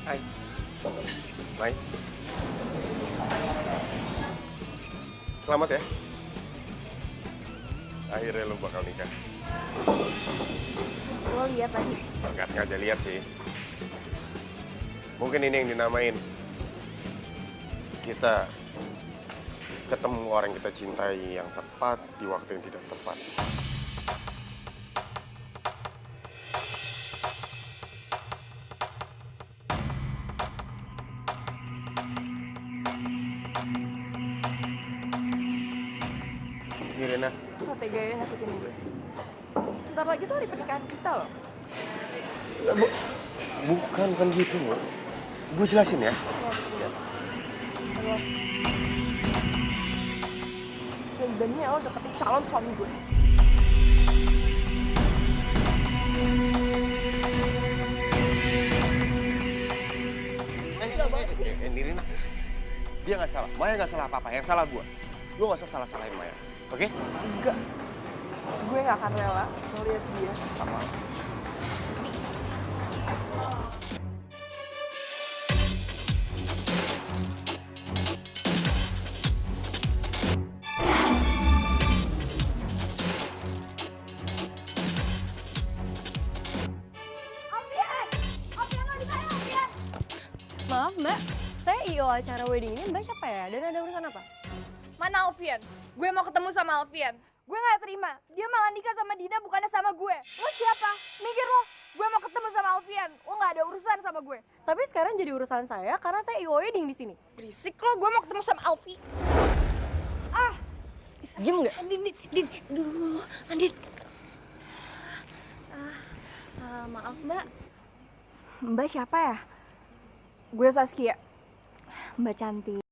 Hai. Mai. Selamat ya. Akhirnya lo bakal nikah. Lo lihat tadi. Nggak sengaja lihat sih. Mungkin ini yang dinamain kita ketemu orang yang kita cintai yang tepat di waktu yang tidak tepat. Mirena. Lo tega ya nyakitin gue. Sebentar lagi tuh hari pernikahan kita loh. Bukan gitu, Bu. Gue jelasin ya. Dan beraninya lo deketin calon suami gue. Nirina. Dia nggak salah. Maya nggak salah apa-apa. Yang salah gue. Lo nggak usah salah-salahin Maya. Oke? Enggak. Gue gak akan rela ngeliat dia sama lo. Maaf Mbak, saya IO acara wedding ini. Mbak siapa ya? Dan ada urusan apa? Mana Alfian? Gue mau ketemu sama Alfian. Gue gak terima. Dia malah nikah sama Dina bukannya sama gue. Lo siapa? Mikir lo. Gue mau ketemu sama Alfian. Lo gak ada urusan sama gue. Tapi sekarang jadi urusan saya karena saya IO wedding di sini. Berisik lo. Gue mau ketemu sama Alfi. Ah. Diem nggak? Andin. Dulu. Andin. Maaf Mbak. Mbak siapa ya? Gue Saskia. Mbak cantik.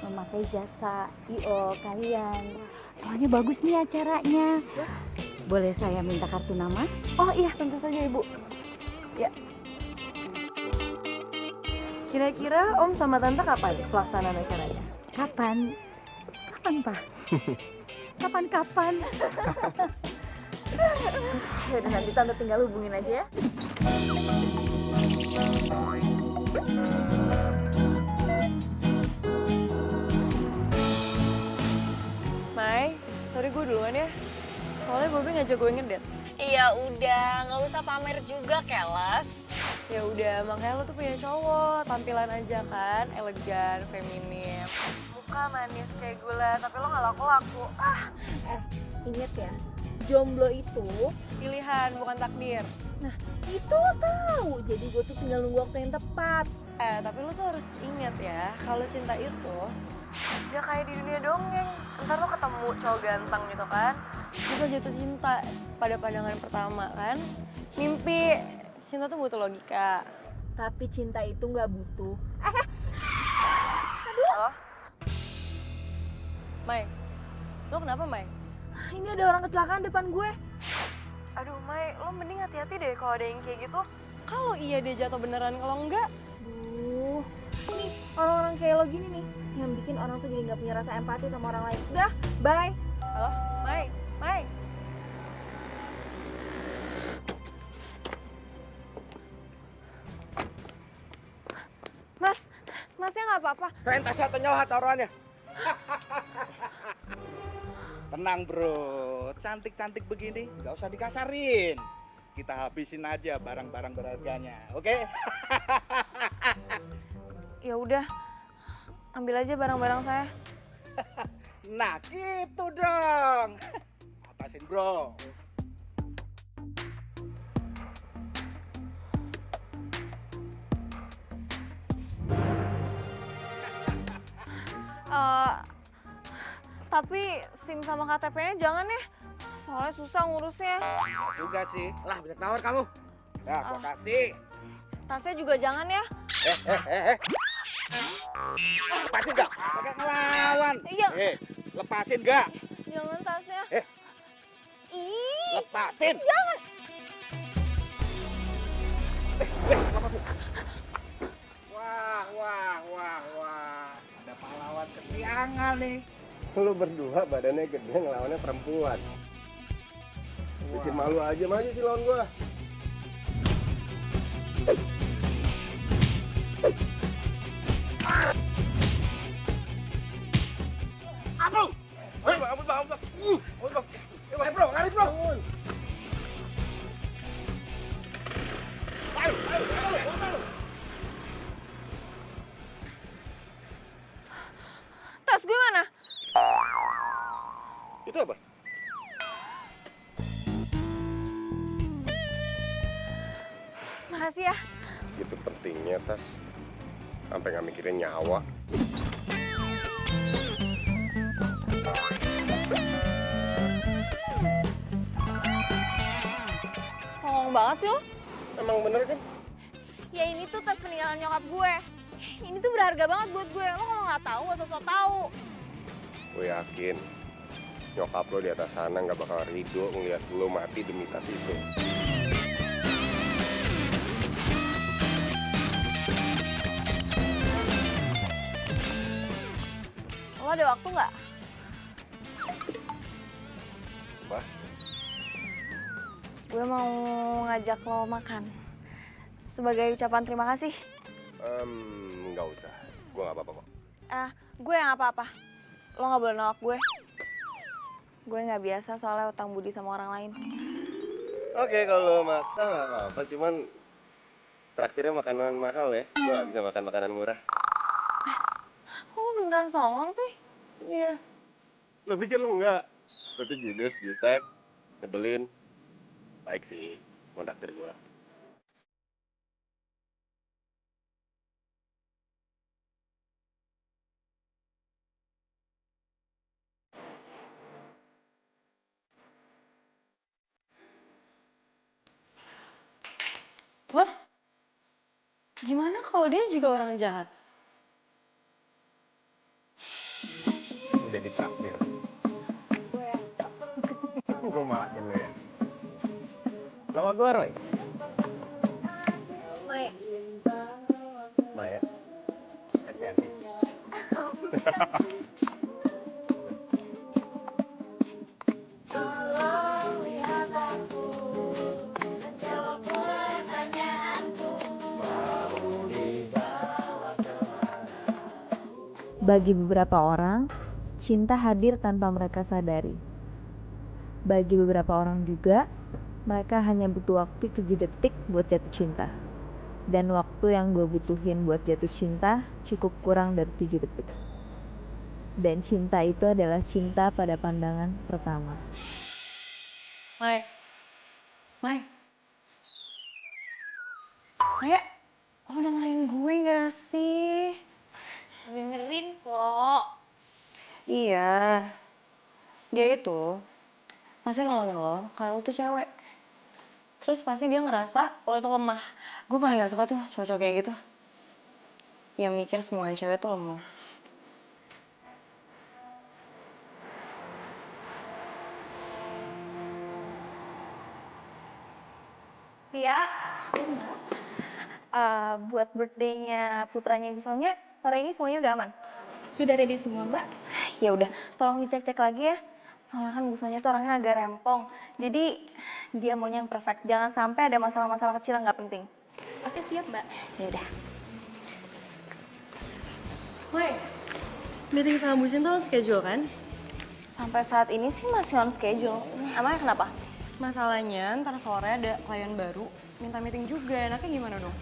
Memakai jasa IO kalian. Soalnya bagus nih acaranya. Boleh saya minta kartu nama? Oh iya, tentu saja Ibu. Ya. Kira-kira Om sama Tante kapan pelaksanaan acaranya? Kapan? Kapan, Pak? Kapan-kapan? Yaudah nanti Tante tinggal hubungin aja ya. Mai, sorry gue duluan ya. Soalnya Bobby ngajak gue ngedate. Iya udah, nggak usah pamer juga, keles. Ya udah, makanya lo tuh punya cowok, tampilan aja kan, elegan, feminim. Muka manis kayak gula, tapi lo nggak laku-laku. Ingat ya, jomblo itu, Pilihan, bukan takdir. nah itu lo tahu. Jadi gue tuh tinggal nunggu waktu yang tepat. Tapi lo tuh harus ingat ya, kalau cinta itu ya kayak di dunia dongeng. Ntar lo ketemu cowok ganteng gitu kan, terus lo jatuh cinta pada pandangan pertama kan. Mimpi, cinta tuh butuh logika. Tapi cinta itu nggak butuh. Halo? Mai, lo kenapa Mai? Ini ada orang kecelakaan depan gue. Aduh Mai, lo mending hati-hati deh kalau ada yang kayak gitu. Kalau iya dia jatuh beneran, kalau enggak. Duh, nih orang-orang kayak lo gini nih yang bikin orang tuh jadi nggak punya rasa empati sama orang lain. Udah, bye. Halo, Mai, Mai. Mas, masnya nggak apa-apa. Selain tasnya atau nyawa taruhannya. Tenang bro, cantik-cantik begini nggak usah dikasarin. Kita habisin aja barang-barang berharganya, oke? Ya udah, ambil aja barang-barang saya. Nah gitu dong. Atasin bro. Tapi SIM sama KTP-nya jangan ya. Soalnya susah ngurusnya. Juga sih. Lah banyak nawar kamu. Nah gua kasih. Tasnya juga jangan ya. Lepasin gak? Pakai ngelawan. Iya. Lepasin gak? Jangan tasnya. Ih, Lepasin. jangan. Lepasin. Wah. Ada pahlawan kesiangan nih. Lu berdua badannya gede ngelawannya perempuan. Bikin malu aja maju sih lawan gua. Aduh! Ampun bang. Bro, lari bro. Ayo. Tas gue mana? Itu apa? Makasih ya. Segitu pentingnya tas. Sampai nggak mikirin nyawa. Songong banget sih lo. Emang bener kan? Ya ini tuh tas peninggalan nyokap gue. Ini tuh berharga banget buat gue. Lo kalau nggak tahu, gak sosok tahu. Gue yakin nyokap lo di atas sana nggak bakal ridho ngeliat lo mati demi tas itu. Lo ada waktu nggak? Apa? Gue mau ngajak lo makan. Sebagai ucapan terima kasih. Nggak usah. Gue nggak apa-apa kok. Gue yang apa-apa. Lo nggak boleh nolak gue. Gue nggak biasa soalnya utang budi sama orang lain. Oke, kalau maksa nggak apa-apa. Cuman traktirnya makanan mahal ya. Gue nggak bisa makan makanan murah. Kok lo beneran songong sih? Iya. Lo pikir lo nggak? Lo tuh judes, jutek, nyebelin. Baik sih, mau traktir gue. What? Gimana kalau dia juga orang jahat? Udah ditraktir. Gue malah dulu ya. Nama gue Roy. Maya. Hati-hati. Bagi beberapa orang, cinta hadir tanpa mereka sadari. Bagi beberapa orang juga, mereka hanya butuh waktu 7 detik buat jatuh cinta. Dan waktu yang gue butuhin buat jatuh cinta cukup kurang dari 7 detik. Dan cinta itu adalah cinta pada pandangan pertama. Mai. Maya, lo dengerin gue gak sih? Dengerin kok. Iya. Dia itu masih nolongin lo karena lo tuh cewek. Terus pasti dia ngerasa lo itu lemah. Gue paling gak suka tuh cowok-cowok kayak gitu. Yang mikir semua cewek tuh lemah. buat birthday-nya putranya Yusonya, sore ini semuanya udah aman? Sudah ready semua, Mbak. Ya udah, tolong dicek-cek lagi ya. Soalnya kan Yusonya tuh orangnya agak rempong. Jadi dia maunya yang perfect. Jangan sampai ada masalah-masalah kecil yang nggak penting. Oke, siap, Mbak. Ya udah. Woi, meeting sama Bu Cinta lo schedule kan? Sampai saat ini sih masih on schedule. Emangnya kenapa? Masalahnya ntar sore ada klien baru, minta meeting juga. Enaknya gimana dong?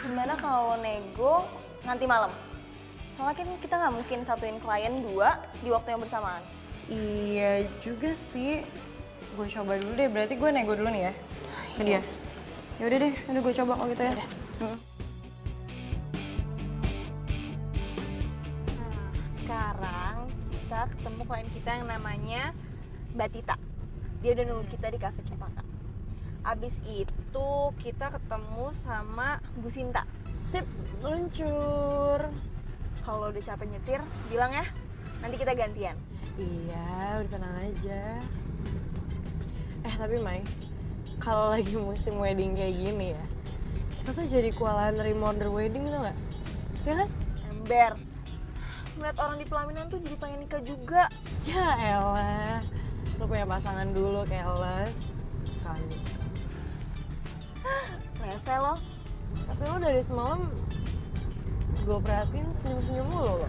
Gimana kalau nego nanti malam? Soalnya kan kita nggak mungkin satuin klien 2 di waktu yang bersamaan. Iya juga sih. Gue coba dulu deh, berarti gue nego dulu nih ya ke dia. Ya udah deh, udah gue coba kalau gitu ya. Sekarang kita ketemu klien kita yang namanya Mbak Tita. Dia udah nunggu kita di Cafe Cempaka. Abis itu kita ketemu sama Bu Sinta. Sip, luncur. Kalau udah capek nyetir, bilang ya. Nanti kita gantian. Iya, udah tenang aja. Tapi Mai, kalau lagi musim wedding kayak gini ya, kita tuh jadi kewalahan nerima order wedding tuh nggak? Ya kan? Ember. Ngeliat orang di pelaminan tuh jadi pengen nikah juga. Ya elah, lo punya pasangan dulu, keles. Kali. Rese lo. Tapi lo dari semalam gue perhatiin senyum-senyum mulu lo.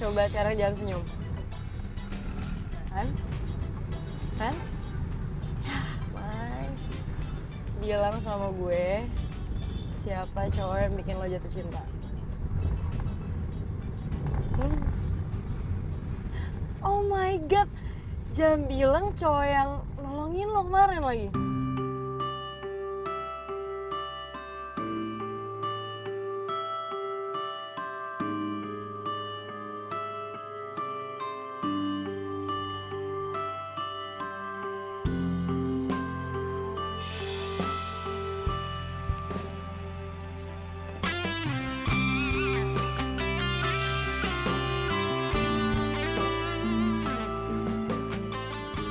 Coba sekarang jangan senyum. Kan? Kan? Ya, Mai. Bilang sama gue, siapa cowok yang bikin lo jatuh cinta? Oh my god, jangan bilang cowok yang nolongin lo kemarin lagi.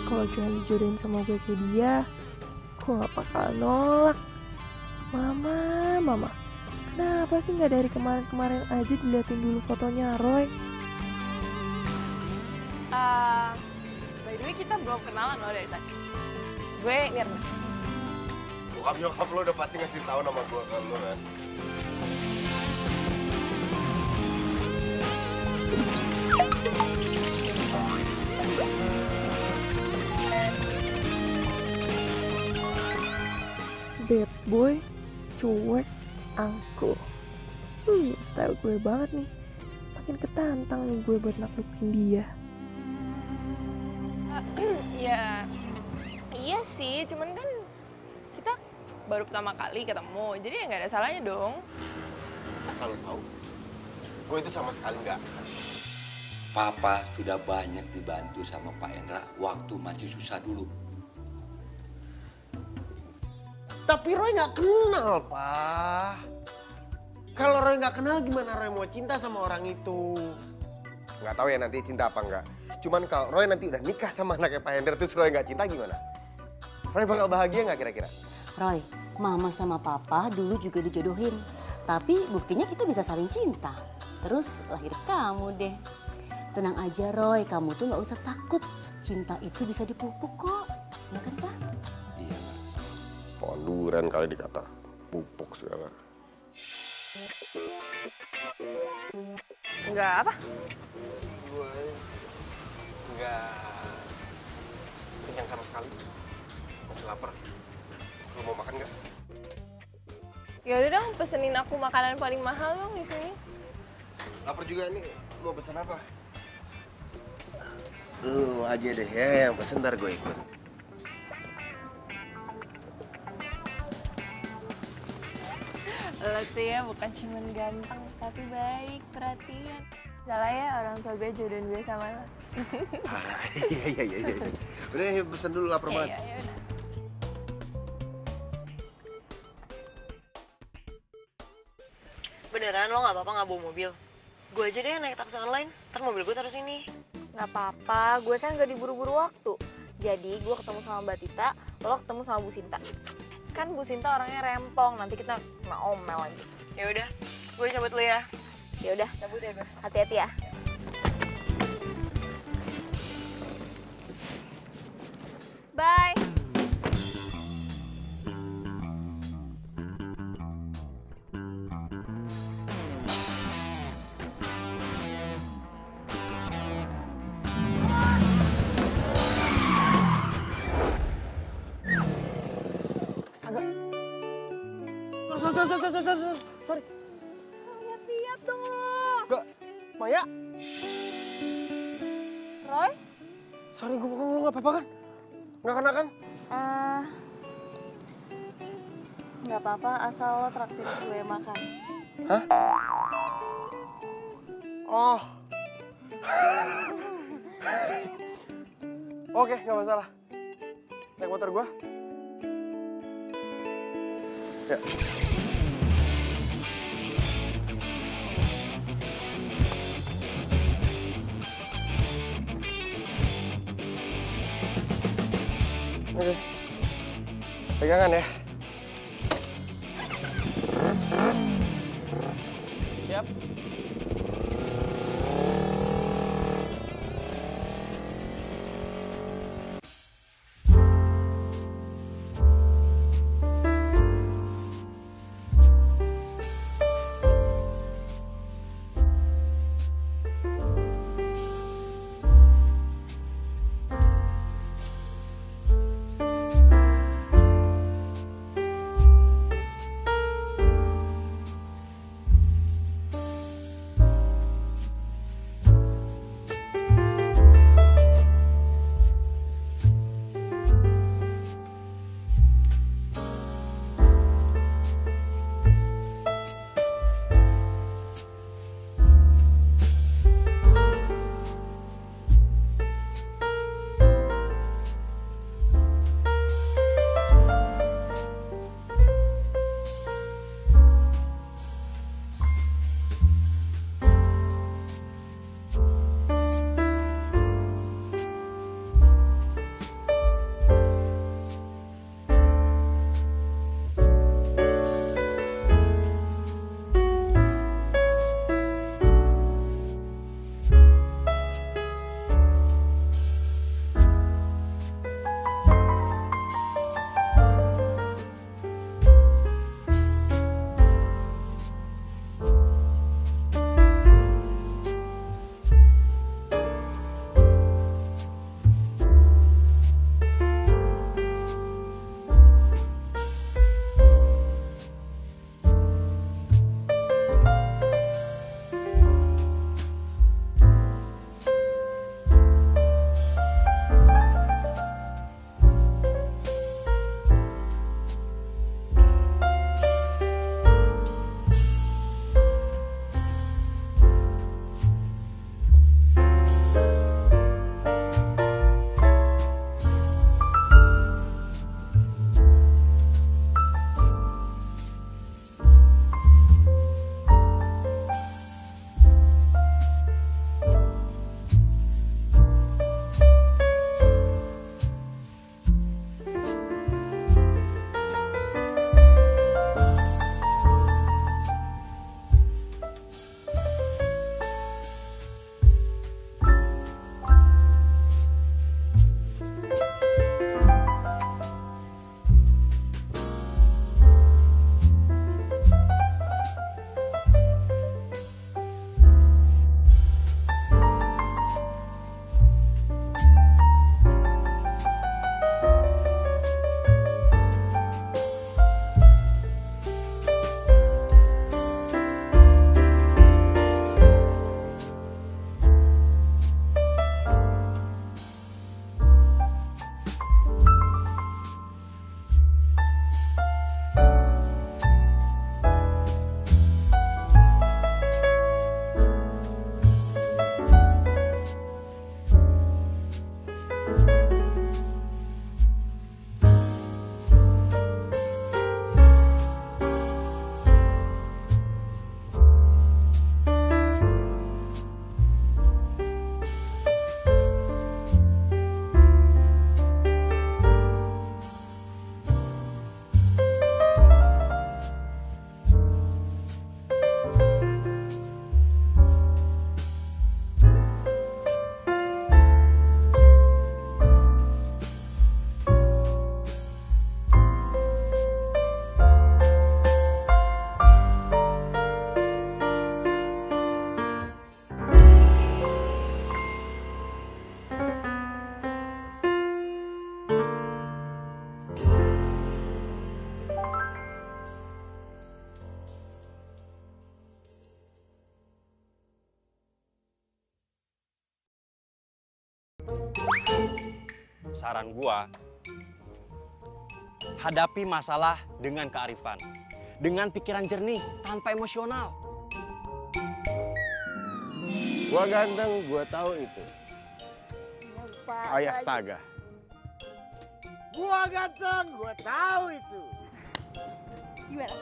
Kalau cuma dijodohin sama gue kayak dia, gue gak bakal nolak. Mama, kenapa sih gak dari kemarin-kemarin aja diliatin dulu fotonya Roy? By the way, kita belum kenalan loh dari tadi. Gue Mirna. Bokap nyokap lo udah pasti ngasih tahu nama gue ke lo kan. Bad boy, cuek, angkuh. Style gue banget nih. Makin ketantang nih gue buat naklukin dia. Ya, iya sih, cuman kan kita baru pertama kali ketemu, jadi ya nggak ada salahnya dong. Asal lo tahu, gue itu sama sekali nggak. Papa sudah banyak dibantu sama Pak Endra waktu masih susah dulu. Tapi Roy nggak kenal, Pak. Kalau Roy nggak kenal, gimana Roy mau cinta sama orang itu? Nggak tahu ya nanti cinta apa enggak. Cuman kalau Roy nanti udah nikah sama anaknya Pak Hendra, terus Roy nggak cinta gimana? Roy bakal bahagia nggak kira-kira? Roy, Mama sama Papa dulu juga dijodohin. Tapi buktinya kita bisa saling cinta. Terus lahir kamu deh. Tenang aja Roy, kamu tuh nggak usah takut. Cinta itu bisa dipupuk kok. Ya kan Pak? Iya. Ponduran kali dikata, pupuk segala. Enggak apa? Gue nggak kenyang sama sekali. Masih lapar. Lo mau makan nggak? Ya udah dong, pesenin aku makanan paling mahal dong di sini. Lapar juga nih. Mau pesan apa? Lu aja deh ya, yang pesen ntar gue ikut. Lo tuh ya bukan cuma ganteng, tapi baik, perhatian. Salah ya orang tua gue jodohin gue sama lo. Iya. Udah pesen dulu, lapar banget. Iya, udah. Beneran lo nggak apa-apa nggak bawa mobil? Gue aja deh naik taksi online, ntar mobil gue taruh sini. Nggak apa-apa, gue kan gak diburu-buru waktu. Jadi gue ketemu sama Mbak Tita lo ketemu sama Bu Sinta. Kan Bu Sinta orangnya rempong, nanti kita kena omel lagi. Ya udah, gue cabut dulu ya. Ya udah, Cabut ya gue. hati-hati ya. Bye. Sorry. Lihat-lihat dong lo. Enggak, Maya. Roy? Sorry, gue bohong, lu nggak apa-apa kan? Nggak kena kan? Nggak apa-apa asal lo traktir gue makan. Hah? Oh. Oke, nggak masalah. Naik motor gua. Ya. Oke. Pegangan ya. Siap. Saran gua, hadapi masalah dengan kearifan, dengan pikiran jernih, tanpa emosional. Gua ganteng, gua tahu itu. Oh ya, astaga. Gua ganteng, gua tahu itu. Gimana?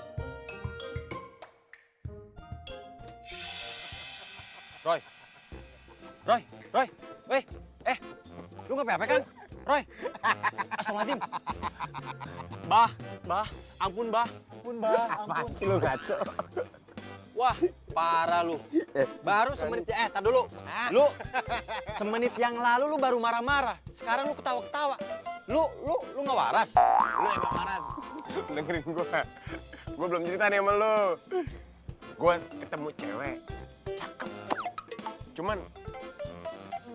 Roy, lu nggak apa-apa kan? Roy, astagfirullahaladzim. Bah, ampun bah, Apaan sih lu ngaco? Wah, parah lu. Baru semenit, tar dulu. Lu, semenit yang lalu lu baru marah-marah. Sekarang lu ketawa-ketawa. Lu nggak waras. Lu emang waras. Dengerin gua. Gua belum cerita nih sama lu. Gua ketemu cewek. Cakep. Cuman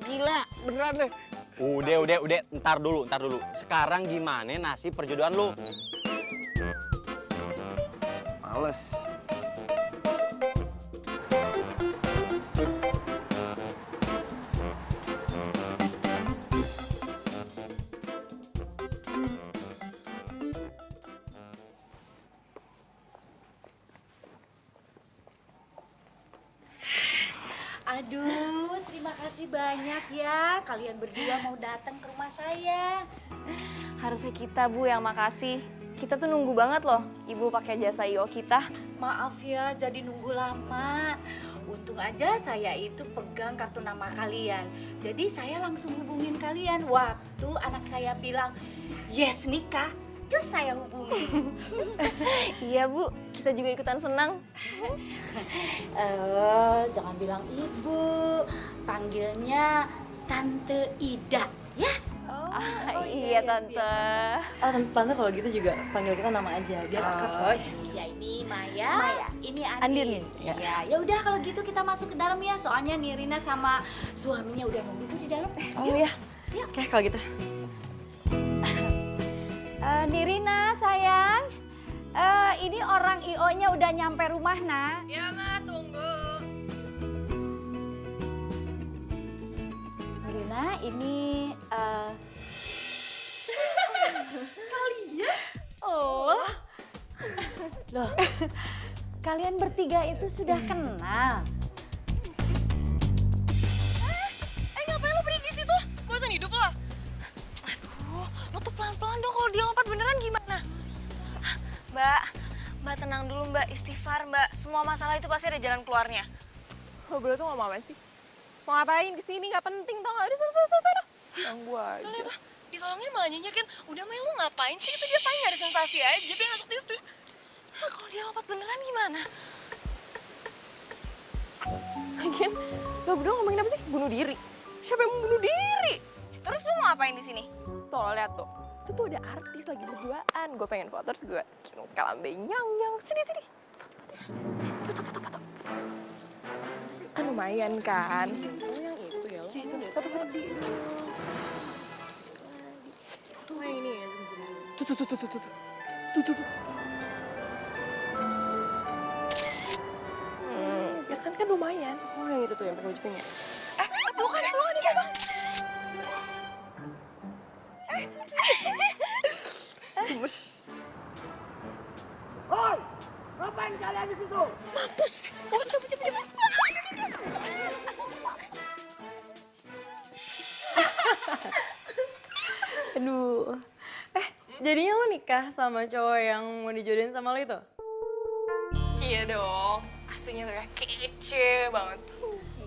gila, beneran deh. Udah, ntar dulu. Sekarang gimana nasib perjodohan lu? Males. Aduh, terima kasih banyak ya. Kalian berdua mau datang ke rumah saya. Harusnya kita, Bu, yang makasih. Kita tuh nunggu banget loh, Ibu pakai jasa I.O kita. Maaf ya, jadi nunggu lama. Untung aja saya itu pegang kartu nama kalian. Jadi saya langsung hubungin kalian. Waktu anak saya bilang, yes nikah, cus saya hubungin. Iya, Bu. Kita juga ikutan senang. Jangan bilang ibu, panggilnya Tante Ida, ya? Iya, Tante. Oh, Tante kalau gitu juga panggil kita nama aja, biar akrab. Ya ini Maya, ini Andin. Ya. Ya udah kalau gitu kita masuk ke dalam ya, soalnya Nirina sama suaminya udah nunggu tuh di dalam. Oh iya. Oke, kalau gitu. Nirina sayang, ini orang IO-nya udah nyampe rumah, nak. Ya, Ma, tunggu. Nirina, ini kalian? Oh. Loh, kalian bertiga itu sudah kenal? Ngapain lo berdiri di situ? Bosan hidup lo? Aduh, lo tuh pelan-pelan dong, kalau dia lompat beneran gimana? Mbak tenang dulu Mbak, istighfar Mbak. Semua masalah itu pasti ada jalan keluarnya. Lo berdua tuh ngomong apaan sih? Mau ngapain kesini? Nggak penting tau nggak? Ada sana. Ganggu aja. Tuh lihat tuh, disolongin malah nyinyir kan. Udah Maya lu ngapain sih? Itu dia paling nyari sensasi aja, biar ngasuk dia tuh. Nah, kalau dia lompat beneran gimana? Lagian, lo berdua ngomongin apa sih? Bunuh diri. Siapa yang mau bunuh diri? Terus lu mau ngapain di sini? Tuh, lo lihat tuh. Itu tuh ada artis lagi berduaan. Gue pengen foto, terus gue kalambe nyang. Sini. Foto. Kan lumayan kan? Oh, yang itu ya lo. Itu deh, foto di. Tuh yang ini ya. Tuh. Ya kan lumayan. Oh, yang itu tuh yang pakai baju pink ya. Bukan itu tuh. Gemes. Hoi, ngapain kalian di situ? Mampus. Cepet. Aduh. Jadinya lo nikah sama cowok yang mau dijodohin sama lo itu? Iya dong. Aslinya tuh ya kece banget.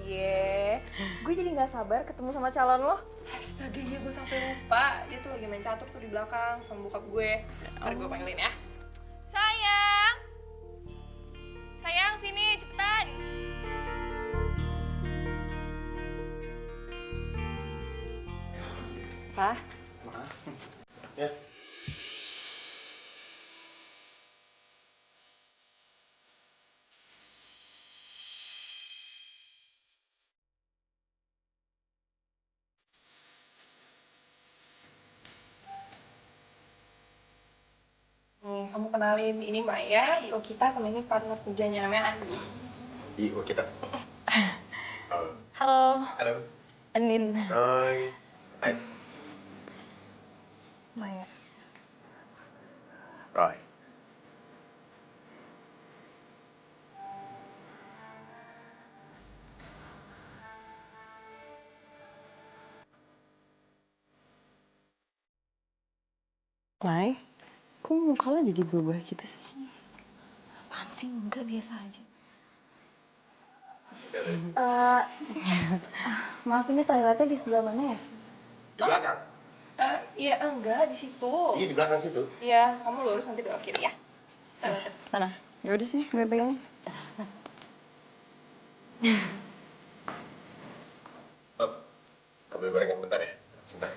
Iya. Gue jadi nggak sabar ketemu sama calon lo. Astaga, iya gue sampai lupa. Dia tuh lagi main catur tuh di belakang sama bokap gue. Ntar gue panggilin ya. Sayang, sini cepetan. Pak? Ya. Kamu kenalin, ini Maya, IO kita, sama ini partner kerjanya namanya Andi. IO kita. Halo. Halo. Andin. Hai. Hai. Maya. Roy. Mai, kok muka lo jadi berubah gitu sih? Apaan sih? Enggak, biasa aja. Maaf, ini toiletnya di sebelah mana ya? Di belakang. Iya, enggak, di situ. Iya, di belakang situ. Iya, kamu lurus nanti belok kiri ya. Sana. Ya udah sih, gue pegangin. Kamu gorengan bentar ya. Sebentar.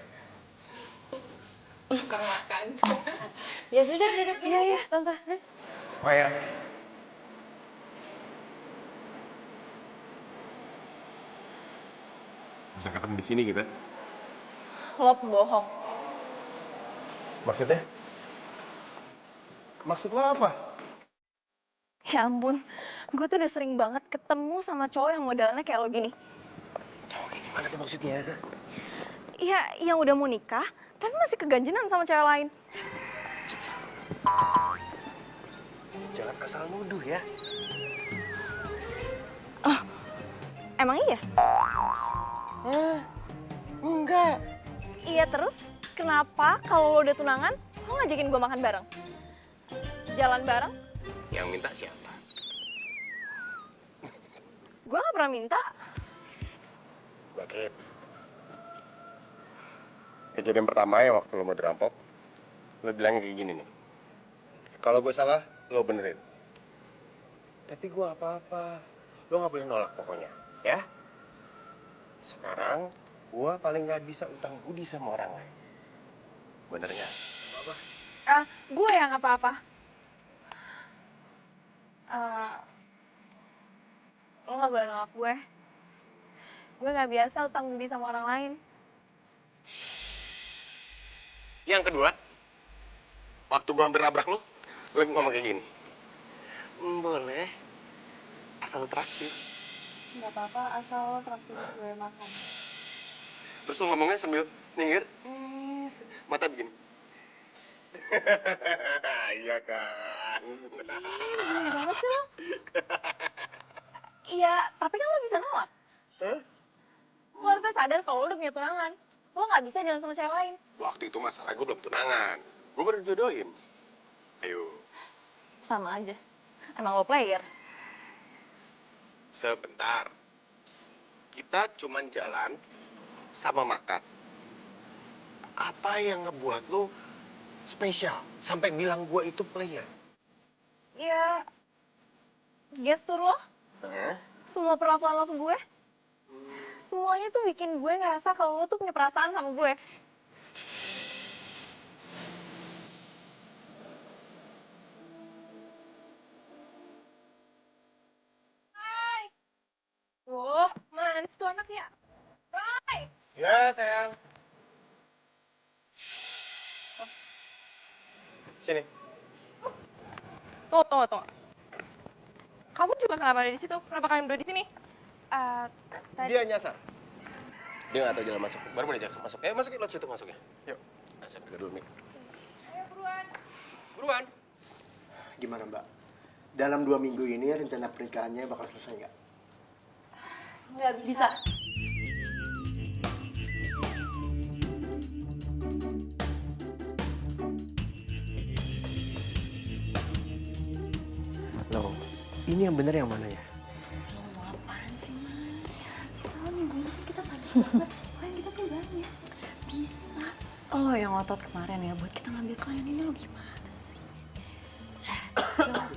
Bukan makan. Ya sudah, duduk. Iya, tante. Oh ya. Bisa ketemu di sini kita. Lo pembohong. Maksudnya? Maksud lo apa? Ya ampun, gue tuh udah sering banget ketemu sama cowok yang modelnya kayak lo gini. Cowok kayak gimana tuh maksudnya? Iya, yang udah mau nikah, tapi masih keganjenan sama cewek lain. Jangan asal nuduh ya. Oh, emang iya? Enggak. Iya terus, kenapa kalau lo udah tunangan, lo ngajakin gue makan bareng? Jalan bareng? Yang minta siapa? Gue gak pernah minta. Bakit. Kejadian pertama ya waktu lo mau dirampok, lo bilang kayak gini nih. Kalau gue salah, lo benerin. Tapi gue apa-apa. Lo gak boleh nolak pokoknya, ya? Sekarang, gue paling gak bisa utang budi sama orang lain. Bener nggak? Apa? Gue yang apa-apa. Lo gak boleh nolak gue. Gue gak biasa utang budi sama orang lain. Yang kedua, waktu gue hampir nabrak lo ngomong kayak gini. Boleh, asal traktir. Gak apa-apa, asal lo traktir gue makan. Terus lo ngomongnya sambil nyengir, mata begini. Iya kan? Gini banget sih lo. Iya, tapi kan lo bisa nolak. Hah? Lo harusnya sadar kalau lo udah punya tunangan. Lo gak bisa jalan sama cewek lain. Waktu itu masalah gue belum tunangan. Gue baru dijodohin. Ayo. Sama aja. Emang lo player. Sebentar. Kita cuman jalan sama makan. Apa yang ngebuat lo spesial sampai bilang gue itu player? Iya. Gestur lo, semua perlakuan lo ke gue, semuanya tuh bikin gue ngerasa kalau lo tuh punya perasaan sama gue. Wah, manis tuh anaknya. Roy! Ya, sayang. Sini. Tunggu. Kamu juga kenapa ada di situ? Kenapa kalian berdua di sini? Dia nyasar. Dia nggak tahu jalan masuk. Baru mau diajak masuk. Masukin lo situ masuknya. Yuk. Saya pergi dulu, Mik. Ayo buruan. Buruan. Gimana Mbak? Dalam 2 minggu ini rencana pernikahannya bakal selesai nggak? Nggak bisa. Loh, ini yang bener yang mana ya? Lo mau apaan sih, Man? Bisa lo minggu ini kita banyak banget. Klien kita tuh banyak. Bisa. Lo yang ngotot kemarin ya buat kita ngambil klien ini lo gimana sih?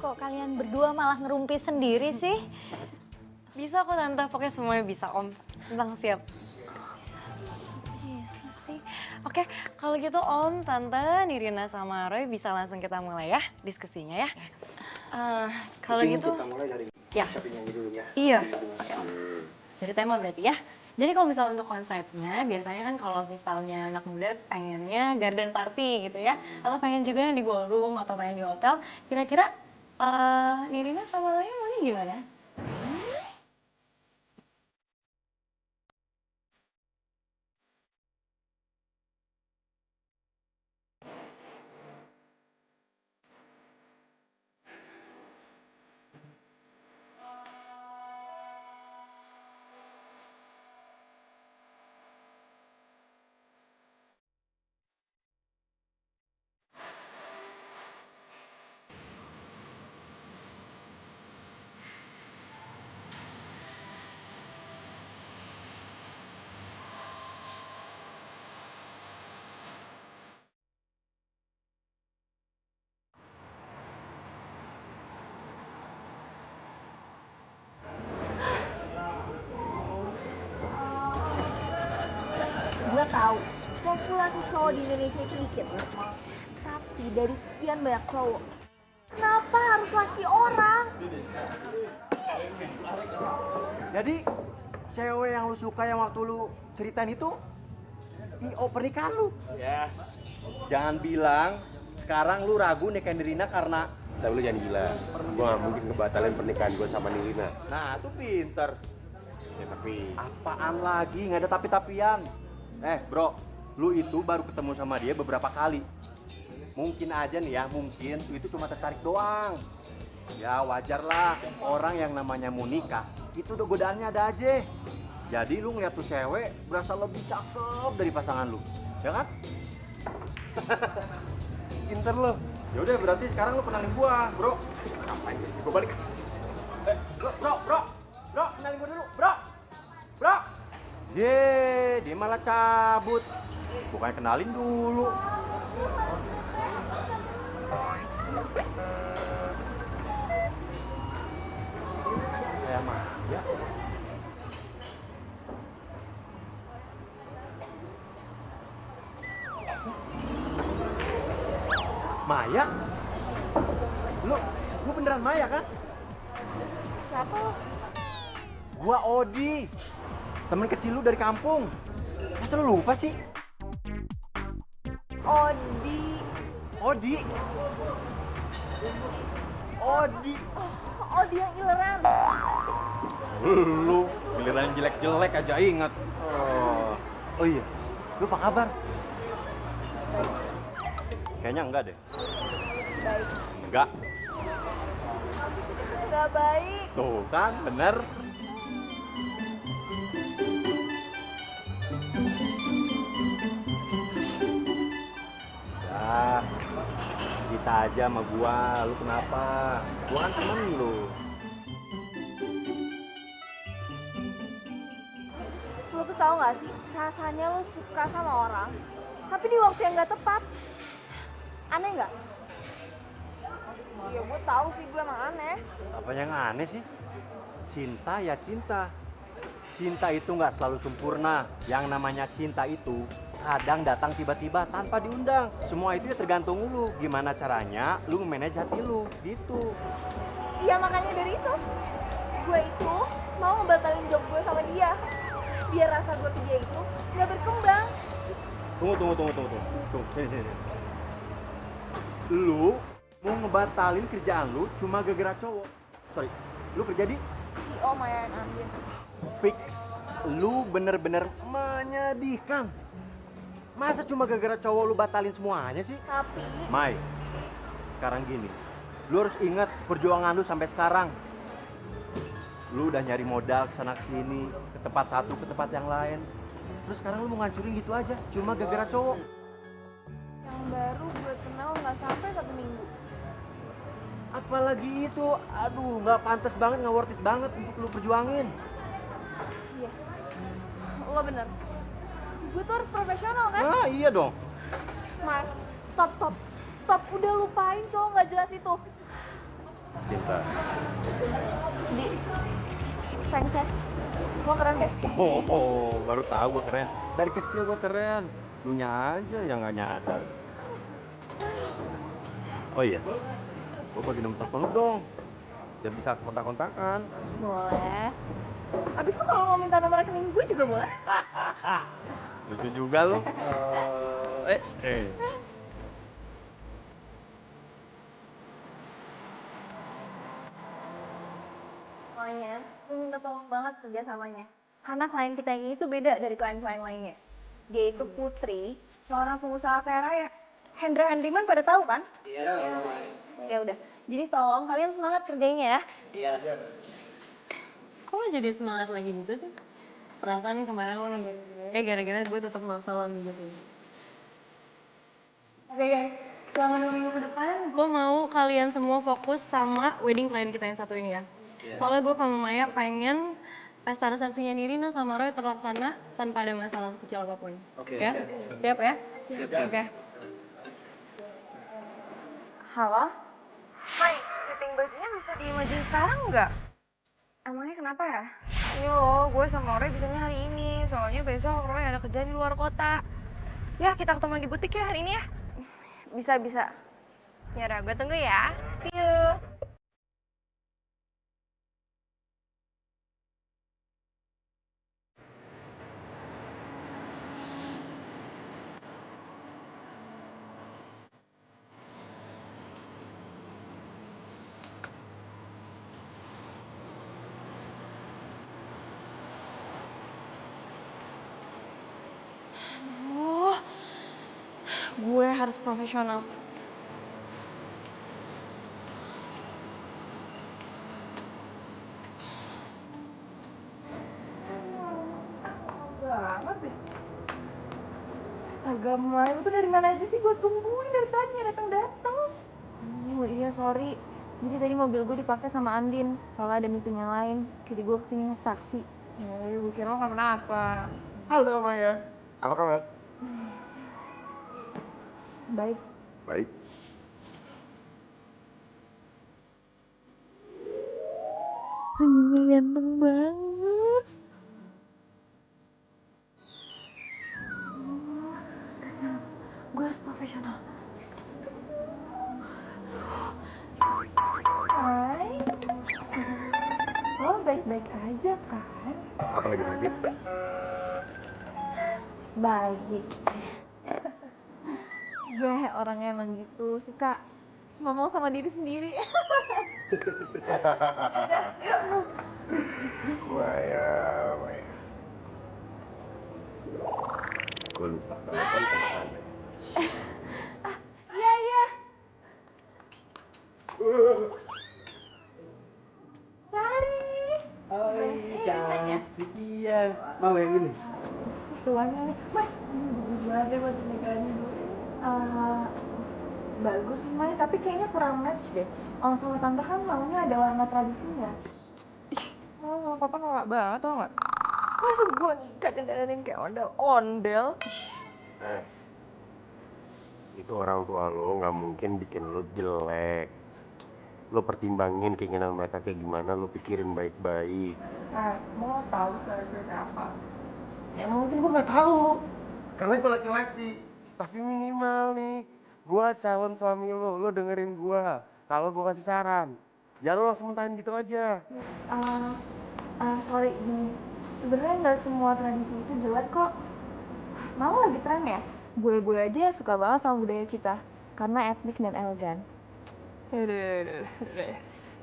Kok kalian berdua malah ngerumpi sendiri sih? Bisa kok Tante, pokoknya semuanya bisa Om. Tentang siap. Bisa sih. Oke, kalau gitu Om, Tante, Nirina sama Roy bisa langsung kita mulai ya diskusinya ya. Kalau Mungkin gitu, kita mulai dari ya. siapa yang nyanyi dulu ya? Iya. Dari tema berarti ya. Jadi kalau misalnya untuk konsepnya, biasanya kan kalau misalnya anak muda pengennya garden party gitu ya. Atau pengen juga yang di ballroom atau pengen di hotel. Kira-kira Nirina sama Roy maunya gimana? tahu populasi cowok di Indonesia itu dikit. Tapi dari sekian banyak cowok, kenapa harus laki orang? Jadi cewek yang lu suka yang waktu lu ceritain itu I.O pernikahan lu? Ya, jangan bilang sekarang lu ragu nikahin Nirina karena... Tapi lu jangan gila, gue gak mungkin ngebatalin pernikahan gue sama Nirina. Nah, tuh pinter. Ya tapi... Apaan lagi? Nggak ada tapi-tapian. Bro, lu itu baru ketemu sama dia beberapa kali. Mungkin aja nih ya, mungkin lu itu cuma tertarik doang. Ya wajar lah, orang yang namanya mau nikah, itu udah godaannya ada aja. Jadi lu ngeliat tuh cewek berasa lebih cakep dari pasangan lu, ya kan? Pinter lo. Ya udah berarti sekarang lu kenalin gua, bro. Ngapain sih? Gue balik. Bro, kenalin gua dulu, bro. Dia malah cabut. Bukannya kenalin dulu. Saya Maya. Maya? Lu beneran Maya kan? Siapa lo? Gua Odi. Temen kecil lu dari kampung. Masa lu lupa sih? Odi. Odi Odi yang ileran. Lu giliran jelek-jelek aja ingat. Oh iya, lu apa kabar? Kayaknya enggak deh. Baik. Enggak baik. Tuh kan, bener. Ya, cerita aja sama gua, lu kenapa? Gua kan temen lu. Lo tuh tahu gak sih, rasanya lo suka sama orang, tapi di waktu yang gak tepat. Aneh gak? Ya gue tahu sih, gue emang aneh. Apa yang aneh sih? Cinta ya cinta. Cinta itu nggak selalu sempurna. Yang namanya cinta itu kadang datang tiba-tiba tanpa diundang. Semua itu ya tergantung lu. Gimana caranya lu manage hati lu, gitu. Iya makanya dari itu, gue itu mau ngebatalin job gue sama dia. Biar rasa gue ke dia itu nggak berkembang. Tunggu. Sini. Lu mau ngebatalin kerjaan lu cuma gara-gara cowok. Sorry, lu kerja di CEO Maya and Andin. Fix. Lu bener-bener menyedihkan. Masa cuma gara-gara cowok lu batalin semuanya sih? Tapi Mai, sekarang gini, lu harus ingat perjuangan lu sampai sekarang. Lu udah nyari modal kesana kesini, ke tempat satu, ke tempat yang lain. Terus sekarang lu mau ngancurin gitu aja, cuma gara-gara cowok. yang baru gue kenal nggak sampai 1 minggu. Apalagi itu, aduh nggak pantas banget, nggak worth it banget untuk lu perjuangin. Iya, lo bener. Gue tuh harus profesional kan? Ah iya dong. Mar, stop. Udah lupain cowok nggak jelas itu. Cinta. Di, thanks ya. Lo keren deh. Oh, baru tahu gue keren. Dari kecil gue keren. Lunya aja yang nggak nyadar. Oh iya, gue bagi nomor telepon lu dong. Biar bisa kontak-kontakan. Boleh. Abis itu kalau mau minta nomor rekening gue juga boleh. Lucu juga lu. Pokoknya, gue minta tolong banget kerjasamanya. Karena klien kita yang ini tuh beda dari klien-klien lainnya. Dia itu Putri, seorang pengusaha kaya raya. Hendra Hendriman pada tahu kan? Iya. Ya udah. Jadi tolong kalian semangat kerjanya ya. Iya. Kok lo jadi semangat lagi gitu sih? Perasaan kemarin lo nungguin gue, gara-gara gue tetap masalah gitu. Oke guys, selama 2 minggu ke depan, gue mau kalian semua fokus sama wedding klien kita yang satu ini ya. Soalnya gue sama Maya pengen pesta resepsinya Nirina sama Roy terlaksana tanpa ada masalah kecil apapun. Oke. Ya? Siap ya? Siap. Oke. Halo? Mai, fitting bajunya bisa diimajuin sekarang nggak? Emangnya kenapa ya? Ini loh, gue sama Roy bisanya hari ini. Soalnya besok Roy ada kerjaan di luar kota. Ya, kita ketemu di butik ya hari ini ya. Bisa. Ya udah, gue tunggu ya. See you. Oh, gue harus profesional. Banget deh. Astaga, Mai, lu tuh dari mana aja sih? Gue tungguin dari tadi, nggak datang-datang. Oh iya, sorry. Jadi tadi mobil gue dipakai sama Andin, soalnya ada meeting yang lain. Jadi gue kesini naik taksi. Gue kira lo kenapa? Halo Maya, apa kabar? Baik. Baik. Senyumnya ganteng banget. Gue harus profesional. Hai. Lo baik-baik aja kan? Apa lagi sakit? Baik. Gue orangnya emang gitu, suka ngomong sama diri sendiri. Maya. Gue lupa telepon kemana. Iya. Sari. Cantik iya. Mau yang ini? Tuannya nih, Mai. Gimana deh buat nikahannya dulu? Bagus sih, Mai, tapi kayaknya kurang match deh. Om sama tante kan maunya ada warna tradisinya. Oh, papa nolak banget tau gak? Masa gue nikah dan kayak ondel-ondel? Itu orang tua lo nggak mungkin bikin lo jelek. Lo pertimbangin keinginan mereka kayak gimana, lo pikirin baik-baik. Mau tahu seharusnya apa? Ya mungkin gue nggak tahu, karena gue laki-laki. Tapi minimal nih, gue calon suami lo dengerin gue. Kalau gue kasih saran, jangan lo langsung mentahin gitu aja. Sorry, sebenarnya nggak semua tradisi itu jelek kok. Malah lagi tren ya. Gue aja suka banget sama budaya kita, karena etnik dan elegan. Udah.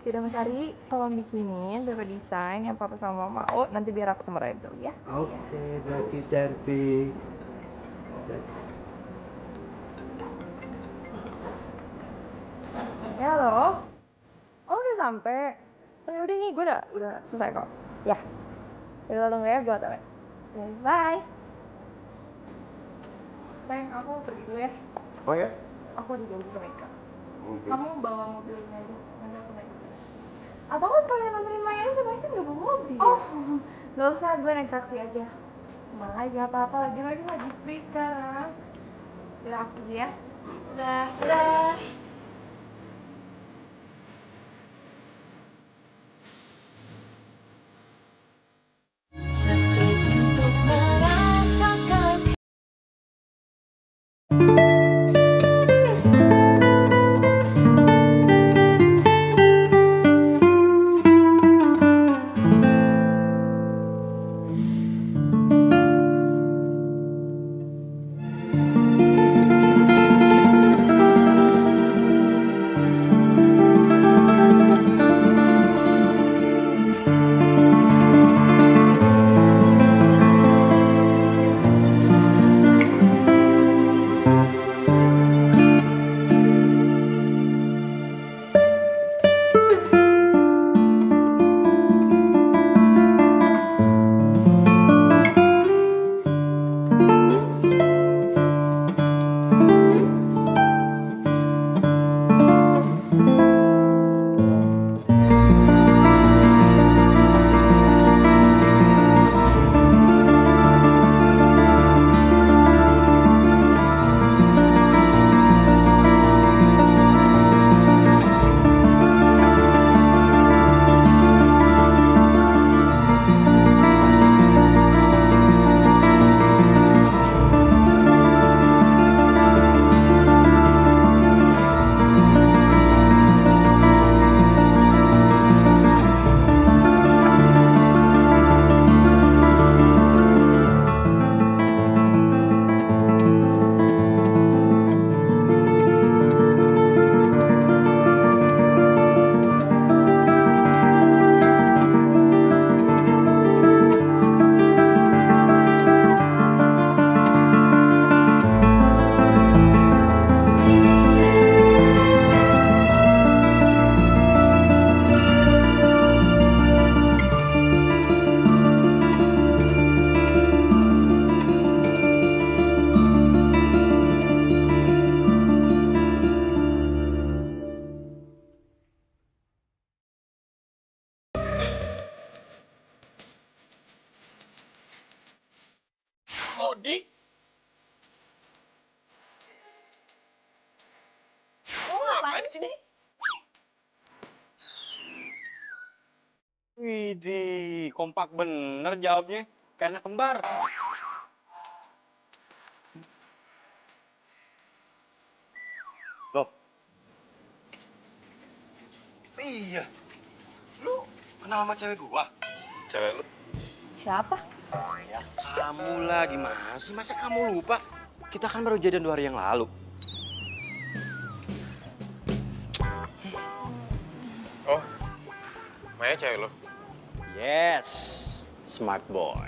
Yaudah Mas Ari, tolong bikinin beberapa desain yang papa sama mama mau. Nanti biar aku sama Raya dulu ya. Oke, berarti cantik. Halo. Oh udah sampai. Oh udah nih, gue udah selesai kok. Ya. Udah tunggu ya, gue otw. Bye. Bang, aku pergi dulu ya. Oh ya? Aku udah janji sama Ika. Mungkin. Kamu bawa mobilnya aja, nanti aku naik. Atau nggak sekalian nemenin Maya aja, Maya kan nggak bawa mobil. Oh, nggak usah, gue naik taksi aja. Malah aja apa-apa, lagi free sekarang. Udah aku pergi ya. Udah. Odi. Lo ngapain sih? Widih, kompak bener jawabnya. Kayak anak kembar. Loh. Iya. Lu kenal sama cewek gua? Cewek lu? Siapa? Ya kamu lah, gimana sih? Masa kamu lupa? Kita kan baru jadian 2 hari yang lalu. Oh, Maya cewek lo? Yes, smart boy.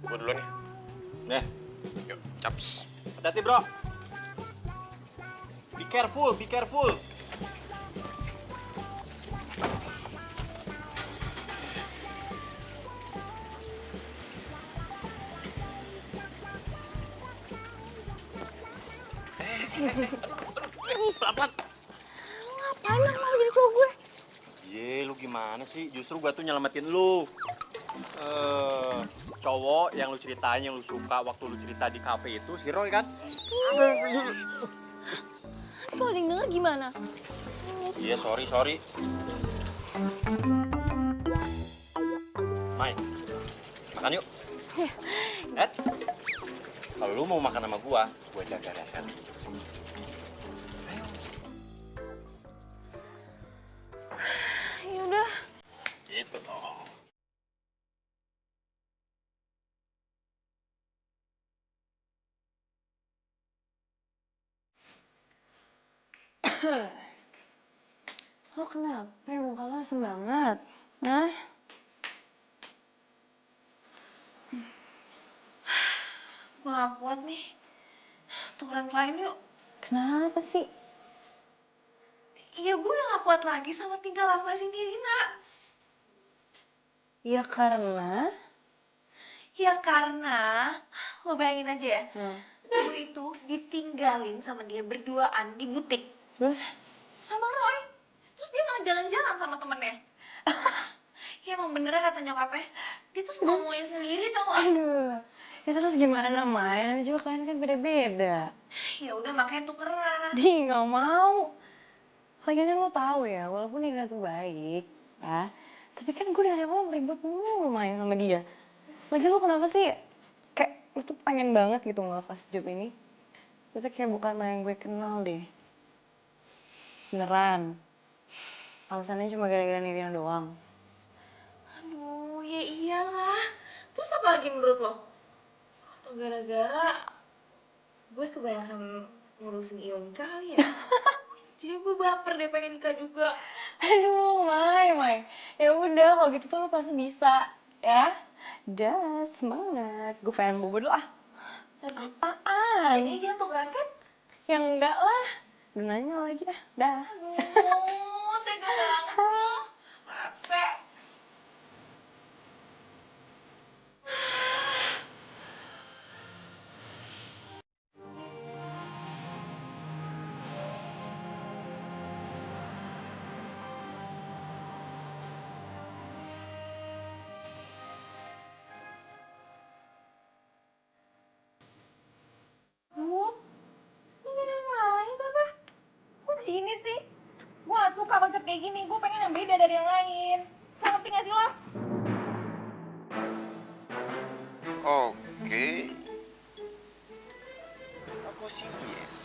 Gue duluan ya. Nih, Yuk, caps. hati-hati bro. Be careful, be careful. Pelan-pelan. Ngapain lo mau jadi cowok gue? Ye, lu gimana sih? Justru gua tuh nyelamatin lu. Cowok yang lu ceritain, yang lu suka waktu lu cerita di kafe itu, si Roy kan? Kalau ada yang denger gimana? Iya, sorry. Mai, makan yuk. Ed, kalau lu mau makan sama gua jaga rasa. Ya udah. Gitu dong. Lo kenapa? Muka lo asem banget. Hah? Gue gak kuat nih. Tukeran klien yuk. Kenapa sih? Iya, gue udah gak kuat lagi sama tingkah laku sendiri, nak. Ya karena... Ya karena, lo bayangin aja ya, gue itu ditinggalin sama dia berduaan di butik. Terus? Sama Roy. Terus dia malah jalan-jalan sama temennya. Ya emang benernya kata nyokapnya, dia tuh ngomongnya sendiri tau gak? Aduh. Ya terus gimana, Mai? Namanya juga kalian kan beda-beda. Ya udah makanya tukeran. Di nggak mau. Lagian kan lo tahu ya, walaupun Nina tuh baik, ya. Tapi kan gue dari awal ribut mulu main sama dia. Lagi lo kenapa sih kayak lo tuh pengen banget gitu ngelepas job ini? Itu kayak bukan yang gue kenal deh. Beneran. Alasannya cuma gara-gara Nina doang. Aduh, ya iyalah. Terus apa lagi menurut lo? Atau gara-gara gue kebanyakan ngurusin Ion kali ya? Jadi gue baper deh pengen nikah juga. Aduh, Mai. Ya udah, kalau gitu tuh lo pasti bisa, ya. Dah, semangat. Gue pengen bobo dulu ah. Apaan? Ini aja tukeran kan? Ya enggak lah. Udah nanya lagi ah. Dah. Aduh, tega banget sih. Masa? Ini sih, gue gak suka konsep kayak gini. Gue pengen yang beda dari yang lain. Bisa ngerti gak sih lo? Oke. Aku sih yes.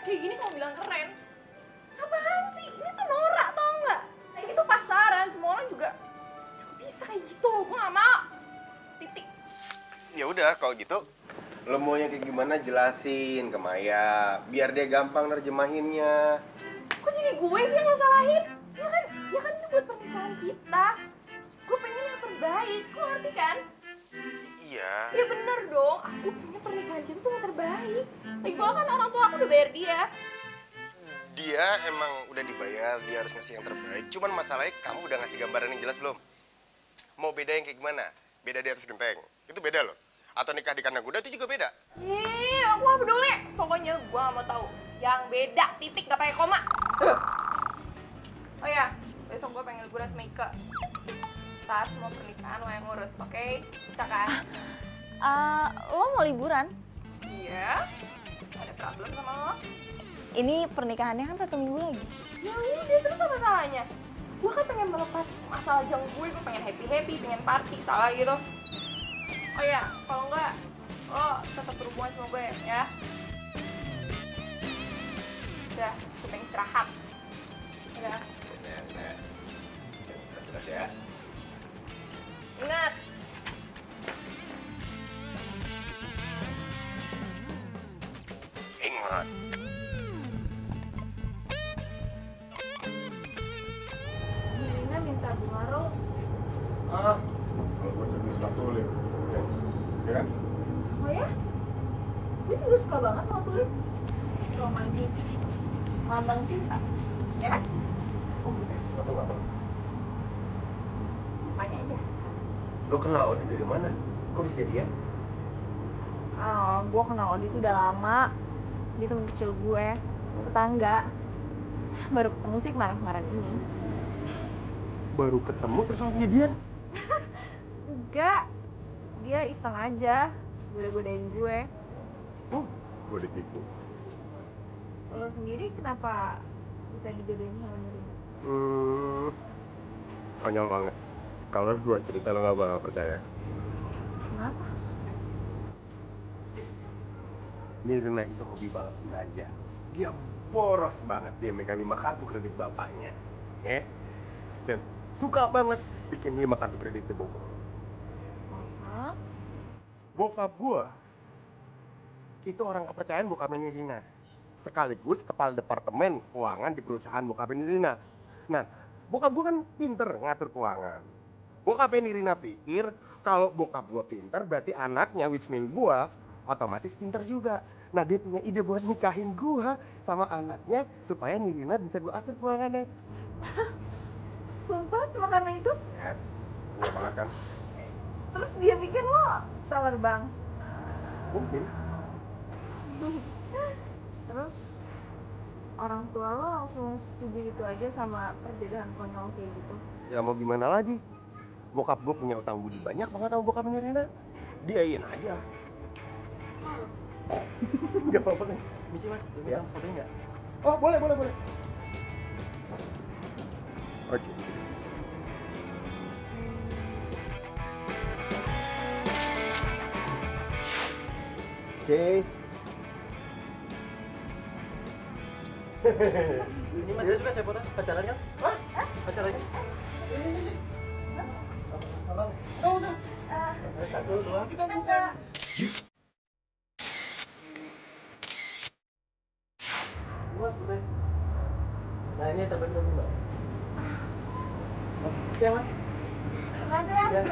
Kayak gini kalau bilang keren. Apaan sih? Ini tuh norak tau gak? Nah ini tuh pasaran, semua orang juga gak bisa kayak gitu. Gue gak mau. Titik. Ya udah kalau gitu, lo maunya kayak gimana jelasin ke Maya, biar dia gampang nerjemahinnya. Kok jadi gue sih yang lo salahin? Ya kan itu buat pernikahan kita. Gue pengen yang terbaik, lo ngerti kan? Iya. Ya bener dong, aku pengen pernikahan kita tuh yang terbaik. Lagi pula kan orang tua aku udah bayar dia. Dia emang udah dibayar, dia harus ngasih yang terbaik. Cuman masalahnya kamu udah ngasih gambaran yang jelas belum? Mau beda yang kayak gimana? Beda di atas genteng, itu beda loh. Atau nikah di kandang kuda itu juga beda. Ih, aku gak peduli. Pokoknya gue gak mau tahu. Yang beda, titik gak pakai koma. Oh ya, besok gue pengen liburan sama Ika. Ntar semua pernikahan lo yang ngurus, oke? Bisa kan? Lo mau liburan? Iya. Ada problem sama lo? Ini pernikahannya kan 1 minggu lagi. Ya udah, terus apa salahnya? Gue kan pengen melepas masalah jang gue pengen happy-happy, pengen party, salah gitu. Oh ya, kalau enggak, lo tetap berhubungan sama gue ya. Udah, gue pengen istirahat. Udah. Stres ya. Ingat. Ingat. Nirina minta bunga rose. Kalau gue suka tulip. Ya kan? Oh ya? Gue juga suka banget sama tulip. Romantis. Lambang cinta. Ya kan? Sesuatu nggak apa? Tanya aja. Lo kenal Odi dari mana? Kok bisa jadian? Gue kenal Odi tuh udah lama. Dia temen kecil gue, tetangga. Baru ketemu sih kemarin-kemarin ini. Baru ketemu terus langsung jadian? Enggak, dia iseng aja, goda-godain gue. Gue ditipu. Lo sendiri kenapa bisa dijodohin sama Nirina? Konyol banget. Kalau gue cerita lo gak bakal percaya. Kenapa? Nirina itu hobi banget belanja. Dia boros banget dia megang 5 kartu kredit bapaknya. Dan suka banget bikin 5 kartu kredit bokap. Bokap gua itu orang kepercayaan bokapnya Nirina. Sekaligus kepala departemen keuangan di perusahaan bokapnya Nirina. Nah, bokap gua kan pinter ngatur keuangan. Bokapnya Nirina pikir kalau bokap gua pinter berarti anaknya, which mean gua, otomatis pinter juga. Nah, dia punya ide buat nikahin gua sama anaknya supaya Nirina bisa gua atur keuangannya. Sumpah cuma karena itu? Yes, gua banget kan. Terus dia bikin lo teller bang? Mungkin. Terus orang tua lo langsung setuju gitu aja sama perbedaan konyol kayak gitu? Ya mau gimana lagi? Bokap gue punya utang budi banyak banget sama bokap Nirina. Diain aja. Gak apa-apa kan? Misi mas, Ya. fotonya nggak? Oh boleh. Oke. Ini masih juga saya foto pacaran kan? Hah? Pacaran kan? Satu, dua. Dua, boleh. Nah ini sampai dulu mbak. Oke mas. Ya.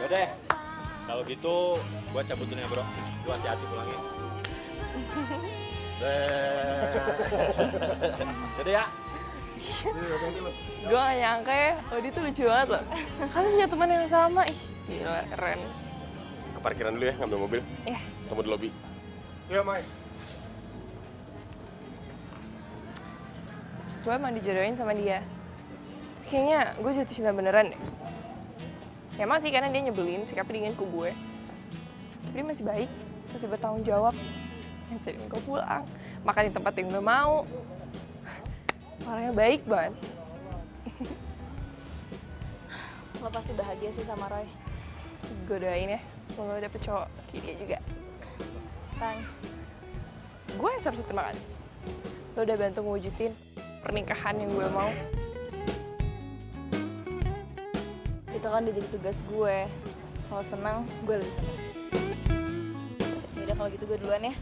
Yaudah, kalau gitu gua cabut dulu ya bro. Lu hati-hati pulangin. Yaudah ya. Gue gak nyangka ya, Odi tuh lucu banget loh. Kan punya teman yang sama, ih gila keren. Ke parkiran dulu ya, ngambil mobil. Iya. Tunggu di lobi. Iya, Mai. Gue emang dijodohin sama dia. Kayaknya gue jatuh cinta beneran deh. Ya emang sih karena dia nyebelin, sikapnya dingin ke gue. Tapi dia masih baik, masih bertanggung jawab. Ngajarin gue pulang, makan di tempat yang gue mau. Orangnya baik banget. Lo pasti bahagia sih sama Roy. Gue doain ya, semoga lo dapet cowok kayak dia juga. Thanks. Gue yang seharusnya terima kasih. Lo udah bantu ngewujudin pernikahan yang gue mau. Itu kan udah jadi tugas gue. Kalau senang, gue lebih senang. Yaudah kalau gitu gue duluan ya.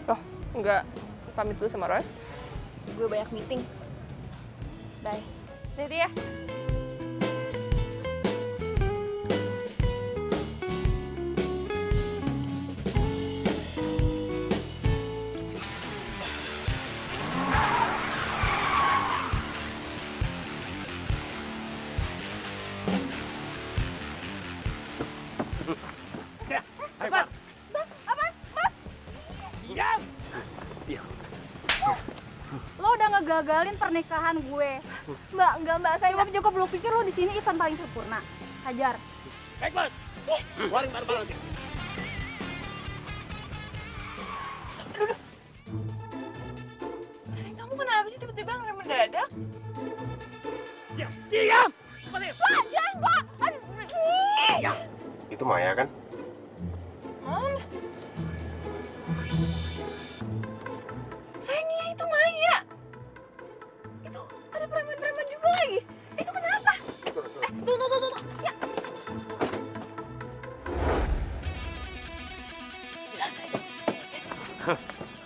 Loh, enggak pamit dulu sama Roy? Gue banyak meeting. Bye. Jadi ya. Hebat. Apa? Mas? Diam. Lo udah ngegagalin pernikahan gue. Mbak, saya cukup lo pikir lo di sini event paling sempurna. Hajar. Baik, Bos. Keluarin barang-barang. Sayang, kamu kenapa sih tiba-tiba ngerem mendadak? Diam. Pak, jangan, Pak. Aduh. Itu Maya kan? Mana? Sayang, iya itu Maya. Itu ada preman-preman juga lagi. Itu kenapa? Tuh. Ya.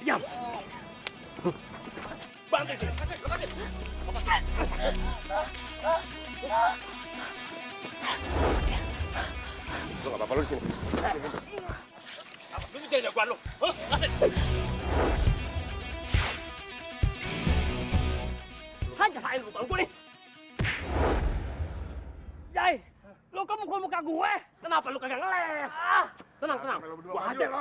Diam. Bantu sini. Lu gak apa-apa lu di sini. Lu jadi jagoan lu. Kasih. Hajar saya lu gue nih. Jai, lu kan mukul-muka gue. Kenapa lu kagak ngeles? Tenang. Gua hajar lu.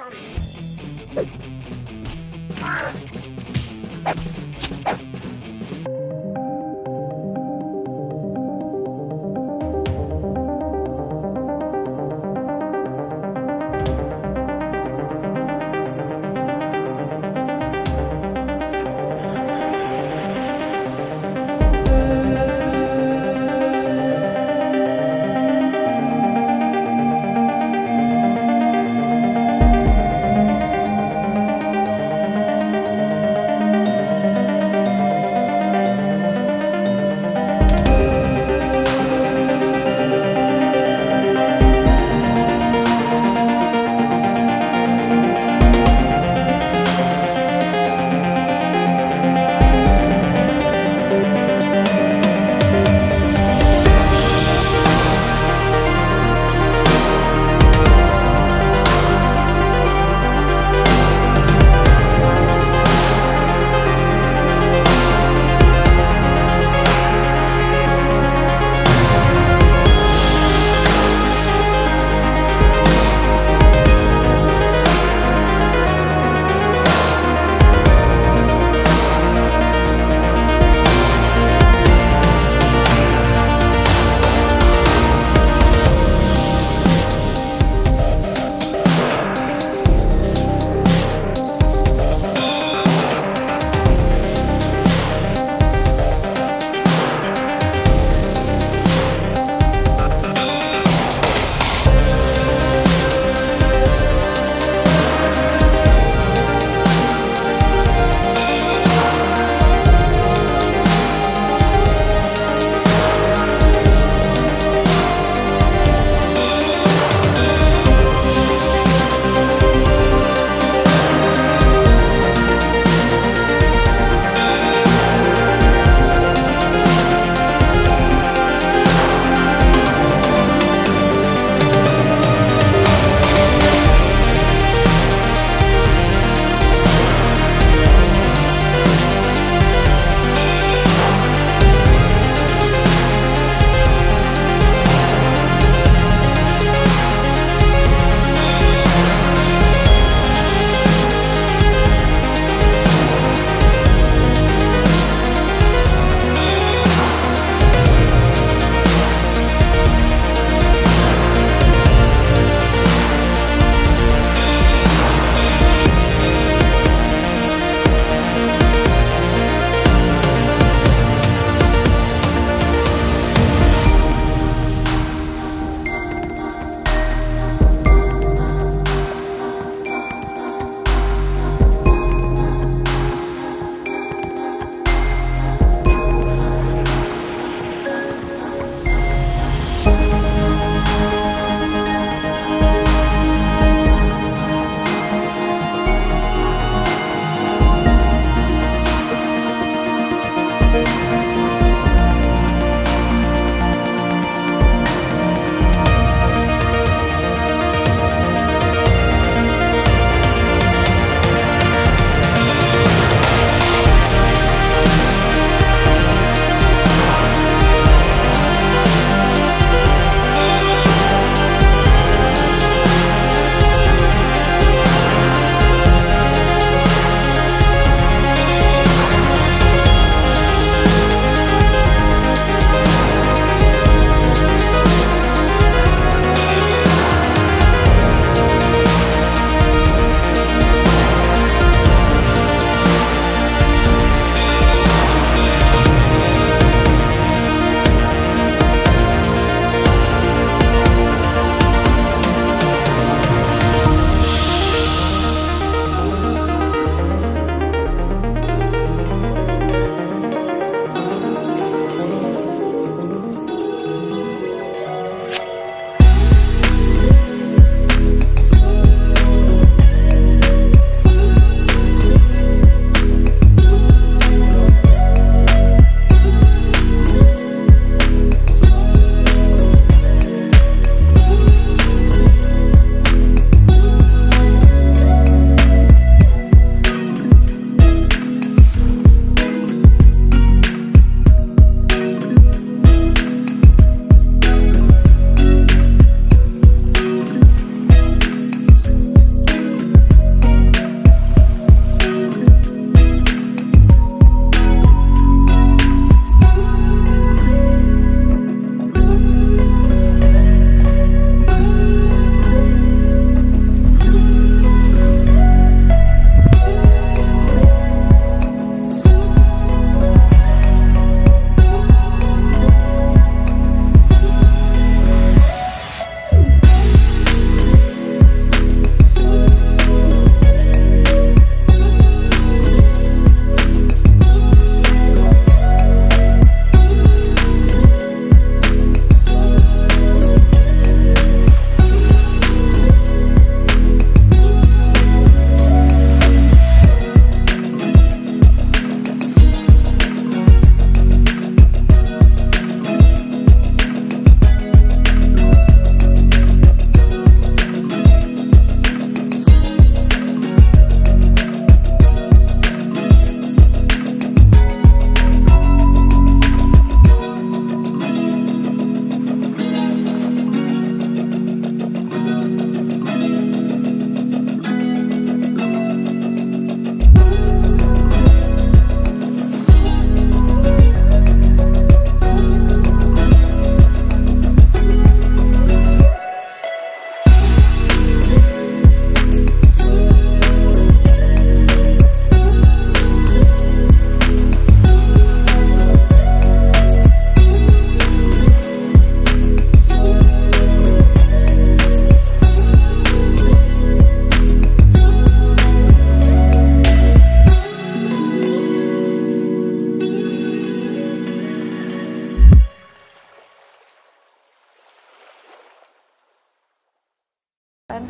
kan?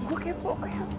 Gue kepo kayak.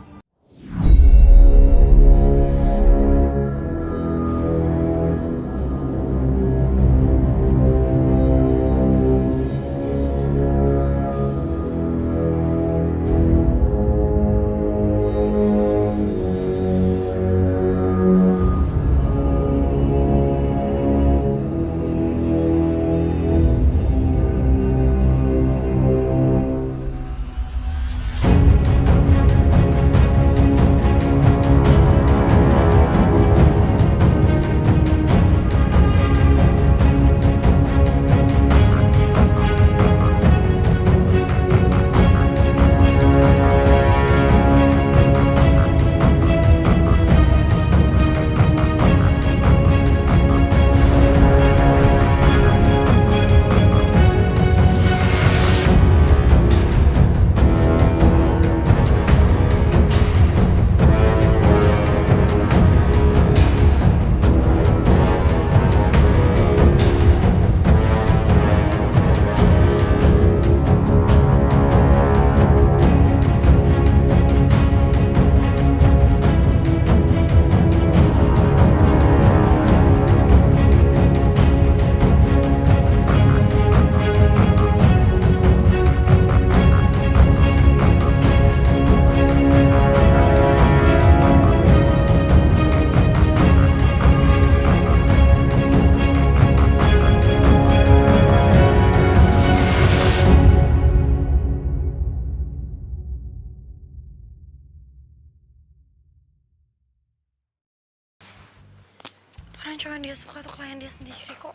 Cuma dia suka tuh klien dia sendiri kok.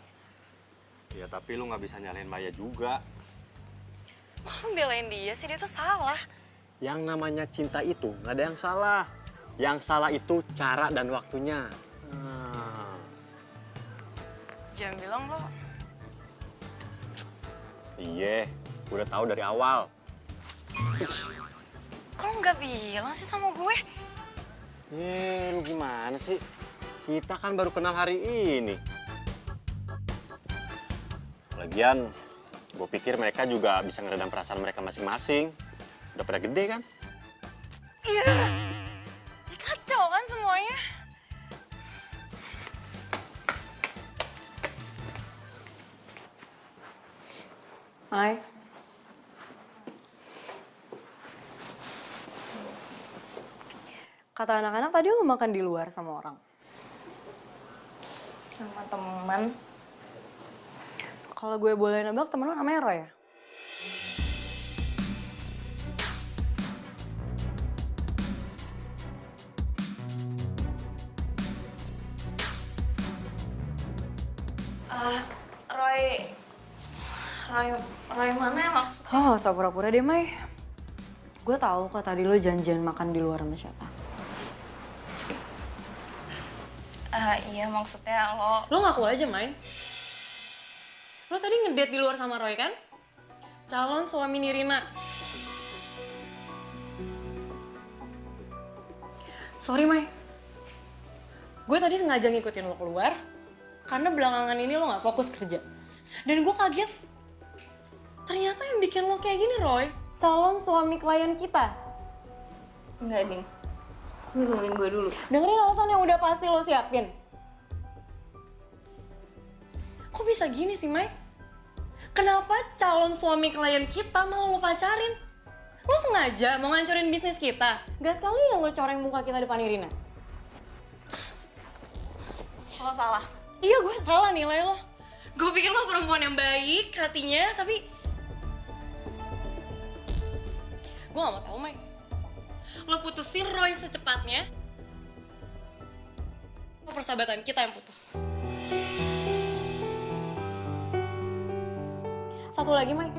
Ya tapi lu nggak bisa nyalain Maya juga. Kok lu belain dia sih? Dia tuh salah. Yang namanya cinta itu nggak ada yang salah. Yang salah itu cara dan waktunya. Jangan bilang lo. Iya, udah tahu dari awal. Kok lu nggak bilang sih sama gue? Lu gimana sih? Kita kan baru kenal hari ini. Lagian, gue pikir mereka juga bisa ngeredam perasaan mereka masing-masing. Udah pada gede kan? Iya. Ya, kacau kan semuanya. Hai. Kata anak-anak tadi lu makan di luar sama orang. Sama teman. Kalau gue boleh nebak, temen lu namanya Roy ya? Roy mana ya maksudnya? Oh, usah pura-pura deh, Mai. Gue tahu kok tadi lo janjian makan di luar sama siapa. Iya maksudnya lo... Lo ngaku aja, Mai. Lo tadi ngedate di luar sama Roy kan? Calon suami Nirina. Sorry, Mai. Gue tadi sengaja ngikutin lo keluar karena belakangan ini lo gak fokus kerja. Dan gue kaget. Ternyata yang bikin lo kayak gini, Roy, calon suami klien kita. Enggak, Ding. Dengerin gue dulu. Dengerin alasan yang udah pasti lo siapin. Kok bisa gini sih, Mai? Kenapa calon suami klien kita malah lo pacarin? Lo sengaja mau ngancurin bisnis kita? Gak sekali yang lo coreng muka kita depan Irina. Lo salah. Iya, gue salah nilai lo. Gue pikir lo perempuan yang baik hatinya, tapi... Gue gak mau tahu, Mai. Lo putusin Roy secepatnya. Persahabatan kita yang putus. Satu lagi, Mai.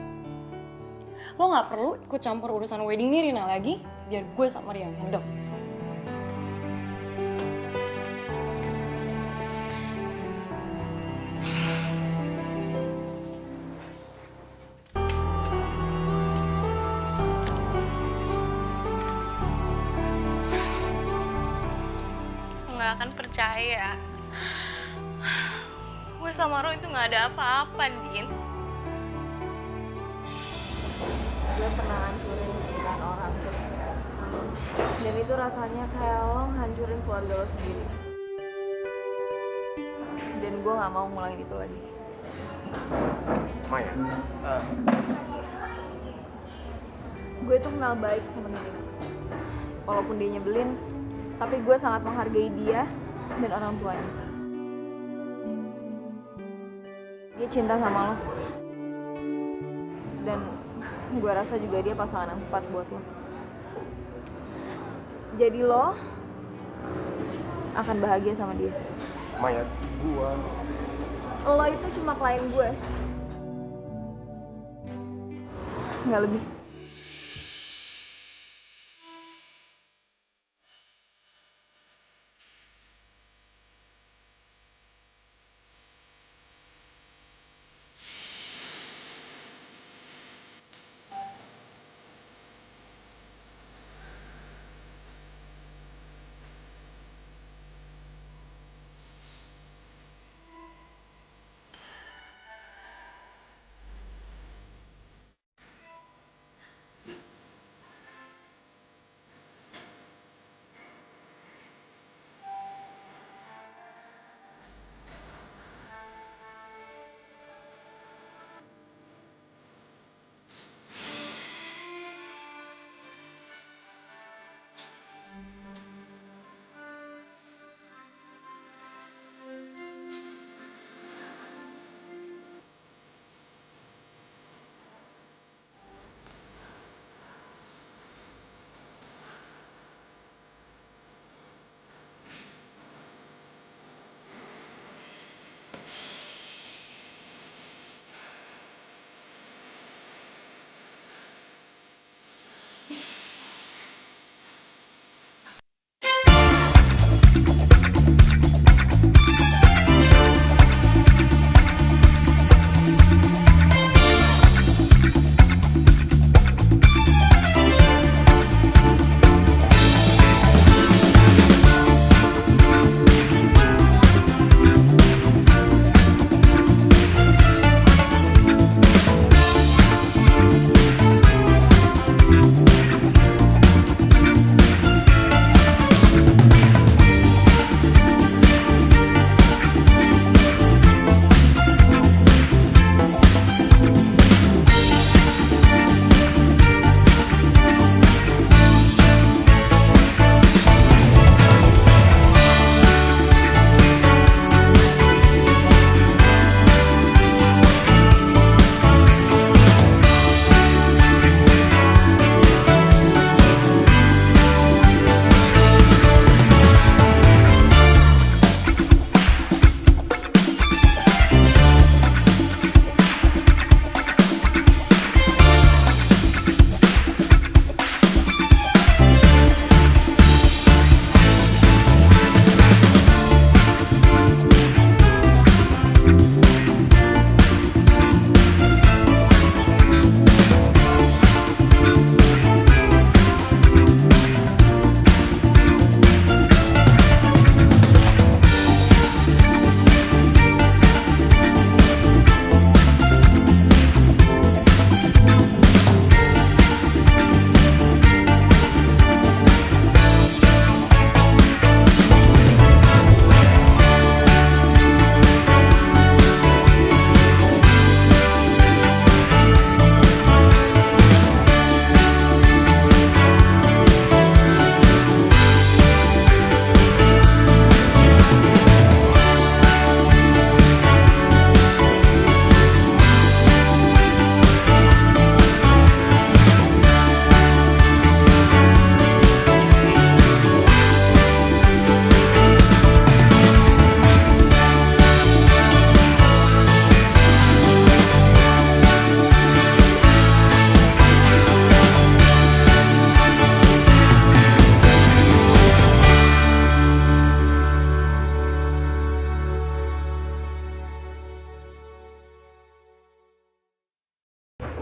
Lo gak perlu ikut campur urusan wedding Nirina lagi, biar gue sama dia yang handle. Nggak akan percaya. Gue sama Roy itu nggak ada apa-apa, Din. Gue pernah hancurin hubungan orang tuh. Dan itu rasanya kayak lo hancurin keluarga lo sendiri. Dan gue gak mau ngulangin itu lagi. Maya, Gue tuh kenal baik sama Nina. Walaupun dia nyebelin, tapi gue sangat menghargai dia dan orang tuanya. Dia cinta sama lo. Dan gue rasa juga dia pasangan yang tepat buat lo. Jadi lo akan bahagia sama dia. Maya, Lo itu cuma klien gue. Nggak lebih.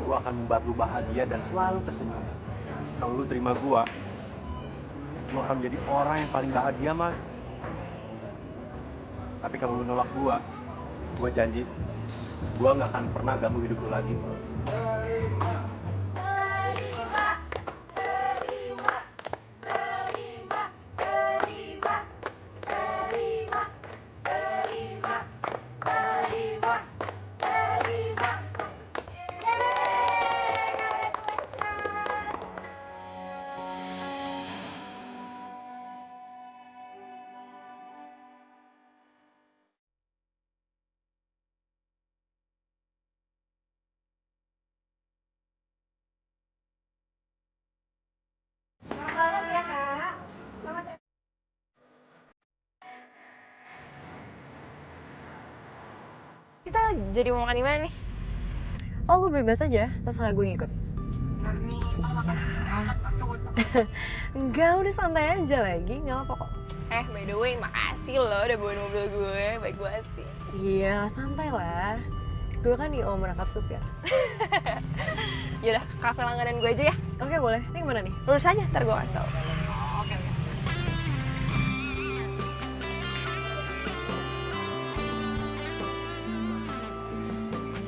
Gua akan membuat lu bahagia dan selalu tersenyum. Kalau lu terima gua, lu akan menjadi orang yang paling bahagia, Mas. Tapi kalau lu nolak gua janji, gua nggak akan pernah ganggu hidup lu lagi. Kita jadi mau makan di mana nih? Oh, lu bebas aja, terserah gue ngikut. Enggak, udah santai aja lagi, nggak apa kok. By the way, makasih lo udah bawa mobil gue, baik banget sih. Iya, santai lah. Gue kan IO merangkap supir. Yaudah, kafe langganan gue aja ya. Oke, boleh. Ini kemana nih? Lurus aja, ntar gue kasih tau. Oke.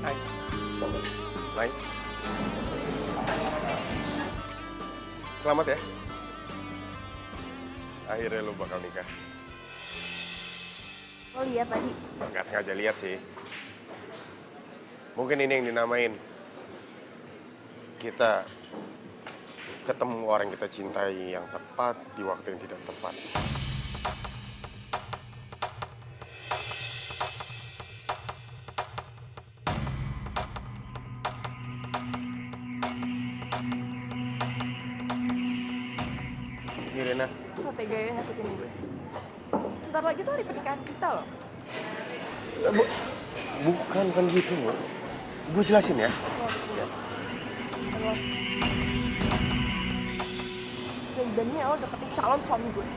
Hai. Hai. Selamat ya. Akhirnya lu bakal nikah. Lo lihat tadi. Nggak sengaja lihat sih. Mungkin ini yang dinamain kita ketemu orang kita cintai yang tepat di waktu yang tidak tepat. Irena, Lo teganya nyakitin gue. Sebentar lagi tuh hari pernikahan kita loh. bukan gitu. Gue jelasin ya. Dan ya lo deketin calon suami gue.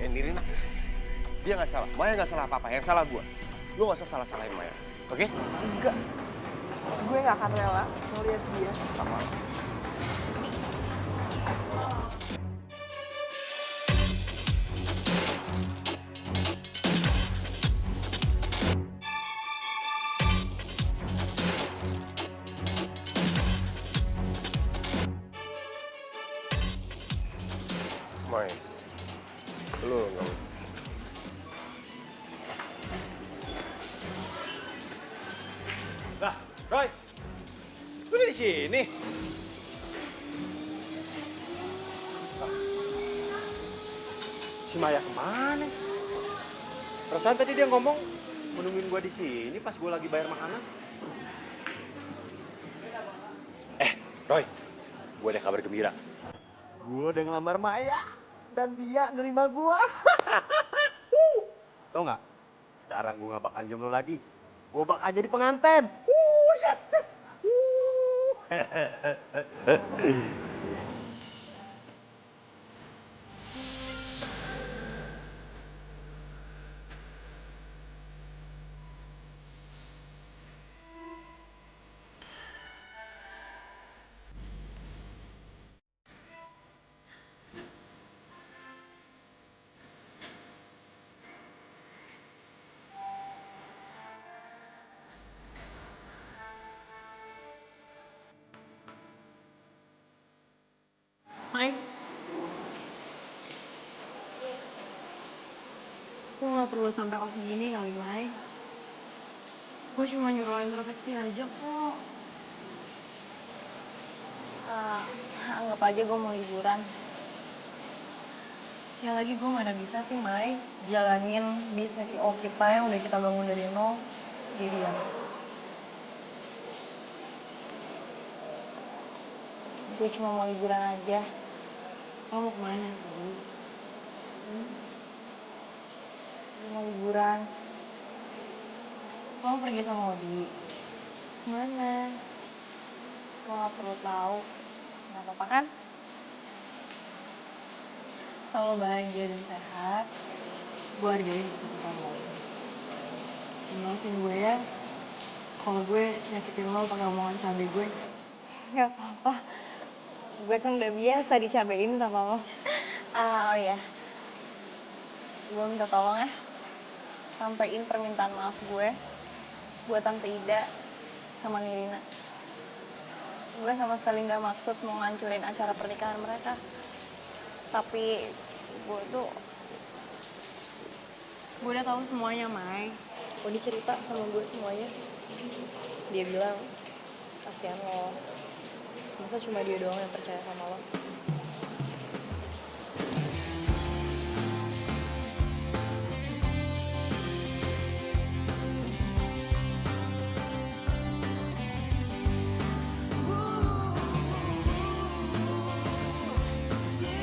Nirina, dia nggak salah. Maya nggak salah apa-apa. Yang salah gue. Lu nggak usah salah-salahin Maya, oke? Enggak. Gue gak akan rela ngeliat dia sama lo. Maya, lu nggak. Lah, Roy. Lu di sini. Si Maya kemana? Perasaan tadi dia ngomong menungguin gua di sini pas gua lagi bayar makanan. Roy, gua ada kabar gembira. Gua udah ngelamar Maya dan dia nerima gua. Tau nggak? Sekarang gua nggak bakal jomblo lagi. Gua bakal jadi pengantin. Yes. Mai. Gue gak perlu sampai off gini kali, Mai. Gue cuma nyuruh introspeksi aja kok. Anggap aja gue mau liburan. Ya lagi gue mana bisa sih, Mai, jalanin bisnis CEO kita yang udah kita bangun dari nol sendirian. Gue cuma mau liburan aja. Lo mau kemana sih? Gue mau liburan. Lo mau pergi sama Odi? Mana? Lo gak perlu tahu. Gak apa-apa kan? Selalu bahagia dan sehat. Gue hargain keputusan lo. Maafin gue ya. Kalau gue nyakitin lo pakai omongan cabai gue. Gak apa-apa. Gue kan udah biasa dicabain sama lo. Oh iya. Gue minta tolong ya. Sampein permintaan maaf gue buat Tante Ida sama Nirina. Gue sama sekali gak maksud mau ngancurin acara pernikahan mereka. Tapi gue udah tahu semuanya, Mai. Odi cerita sama gue semuanya. Dia bilang, kasihan lo. Masa cuma dia doang yang percaya sama lo? Yeah.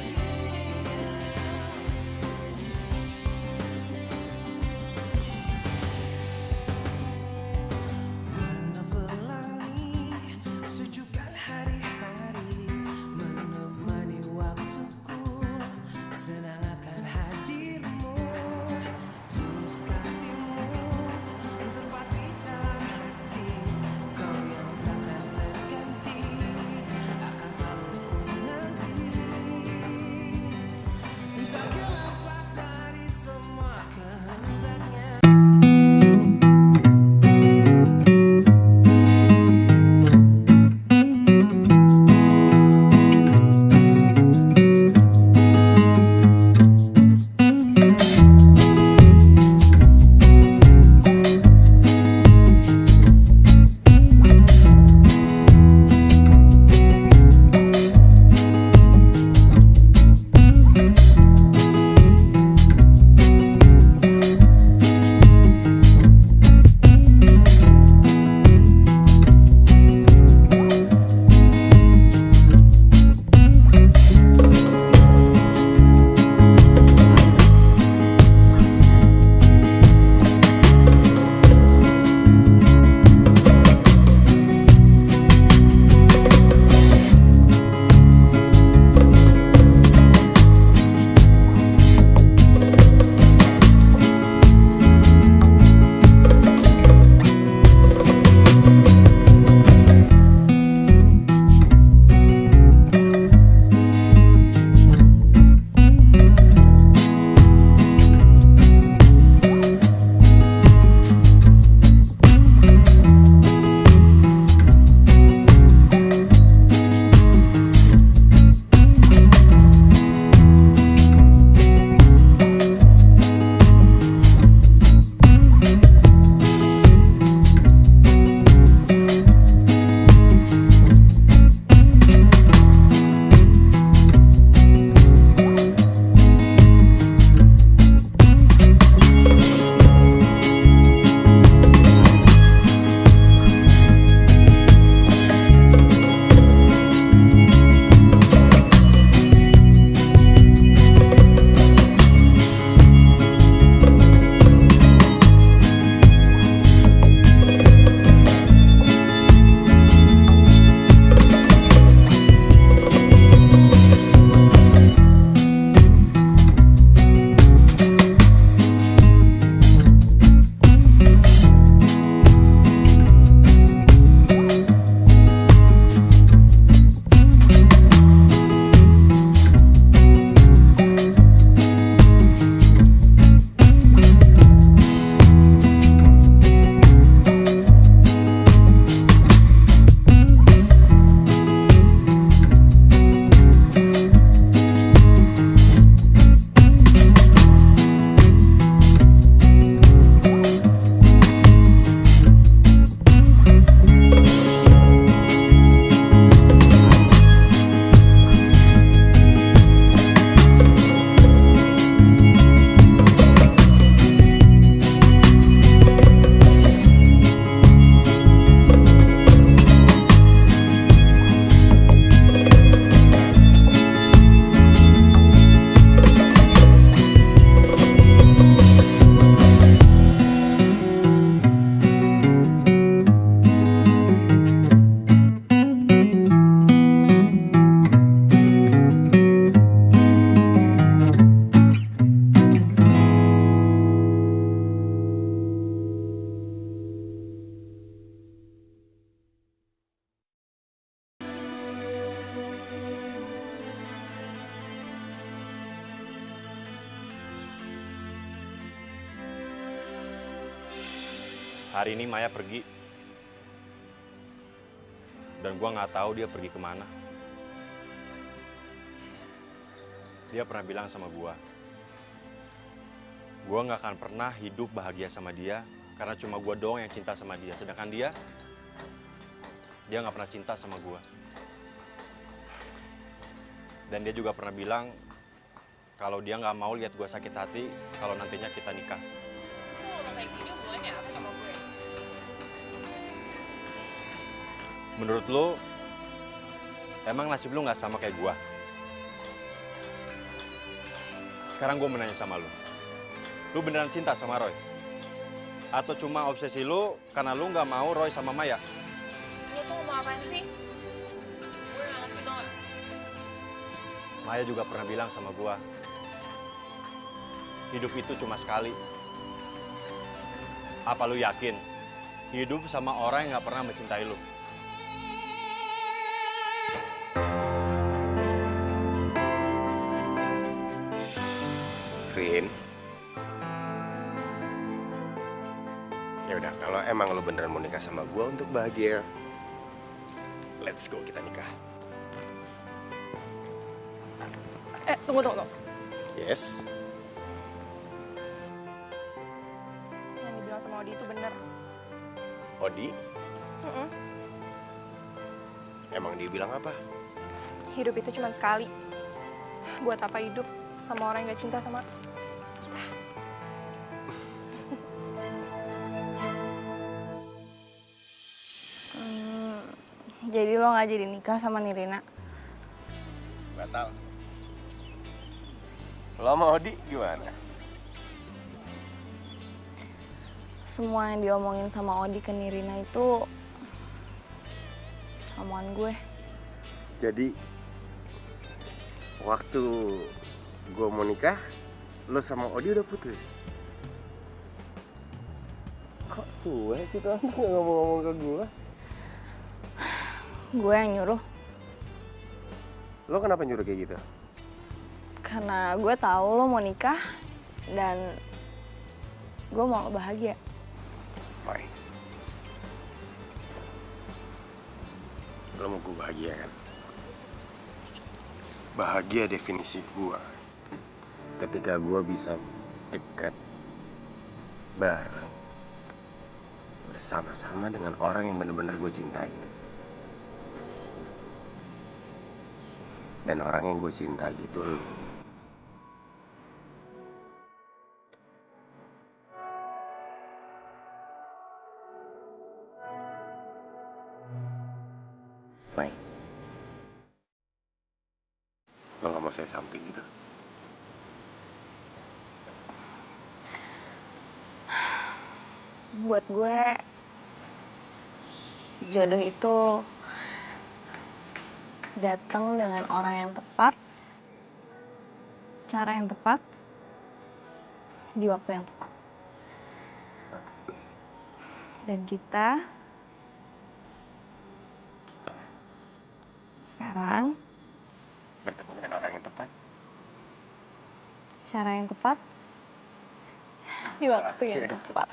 Hari ini Maya pergi. Dan gua nggak tahu dia pergi kemana. Dia pernah bilang sama gua nggak akan pernah hidup bahagia sama dia karena cuma gua doang yang cinta sama dia. Sedangkan dia nggak pernah cinta sama gua. Dan dia juga pernah bilang kalau dia nggak mau lihat gua sakit hati kalau nantinya kita nikah. Terus lo ngomong kayak gini hubungannya apa sama gue? Menurut lo, emang nasib lo nggak sama kayak gua? Sekarang gue mau nanya sama lo. Lo beneran cinta sama Roy? Atau cuma obsesi lo karena lo nggak mau Roy sama Maya? Lo tuh ngomong apaan sih? Gue nggak ngerti tau gak? Maya juga pernah bilang sama gua, hidup itu cuma sekali. Apa lu yakin hidup sama orang yang nggak pernah mencintai lu? Rin. Ya udah, kalau emang lo beneran mau nikah sama gua untuk bahagia, let's go, kita nikah. Tunggu. Yes. Yang dibilang sama Odi itu bener. Odi? Emang dia bilang apa? Hidup itu cuma sekali. Buat apa hidup sama orang yang gak cinta sama kita? Jadi lo nggak jadi nikah sama Nirina? Batal. Lo sama Odi gimana? Semua yang diomongin sama Odi ke Nirina itu omongan gue. Jadi waktu gue mau nikah, lo sama Odi udah putus? Kok gue sih tuh anak nggak ngomong-ngomong ke gue? Gue yang nyuruh. Lo kenapa nyuruh kayak gitu? Karena gue tahu lo mau nikah dan gue mau lo bahagia. Mai, lo mau gue bahagia kan? Bahagia definisi gue ketika gue bisa dekat bareng bersama-sama dengan orang yang benar-benar gue cintai. Dan orang yang gue cinta gitu lo. Mai, lo gak mau say something gitu? Buat gue, jodoh itu datang dengan orang yang tepat, cara yang tepat, di waktu yang tepat. Dan kita sekarang Bertemu dengan orang yang tepat. cara yang tepat, di waktu yang tepat.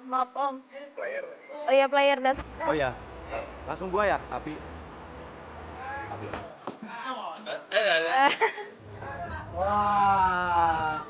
Maaf om. Oh iya player dan. Oh ya, langsung gua ya, Api. Wah,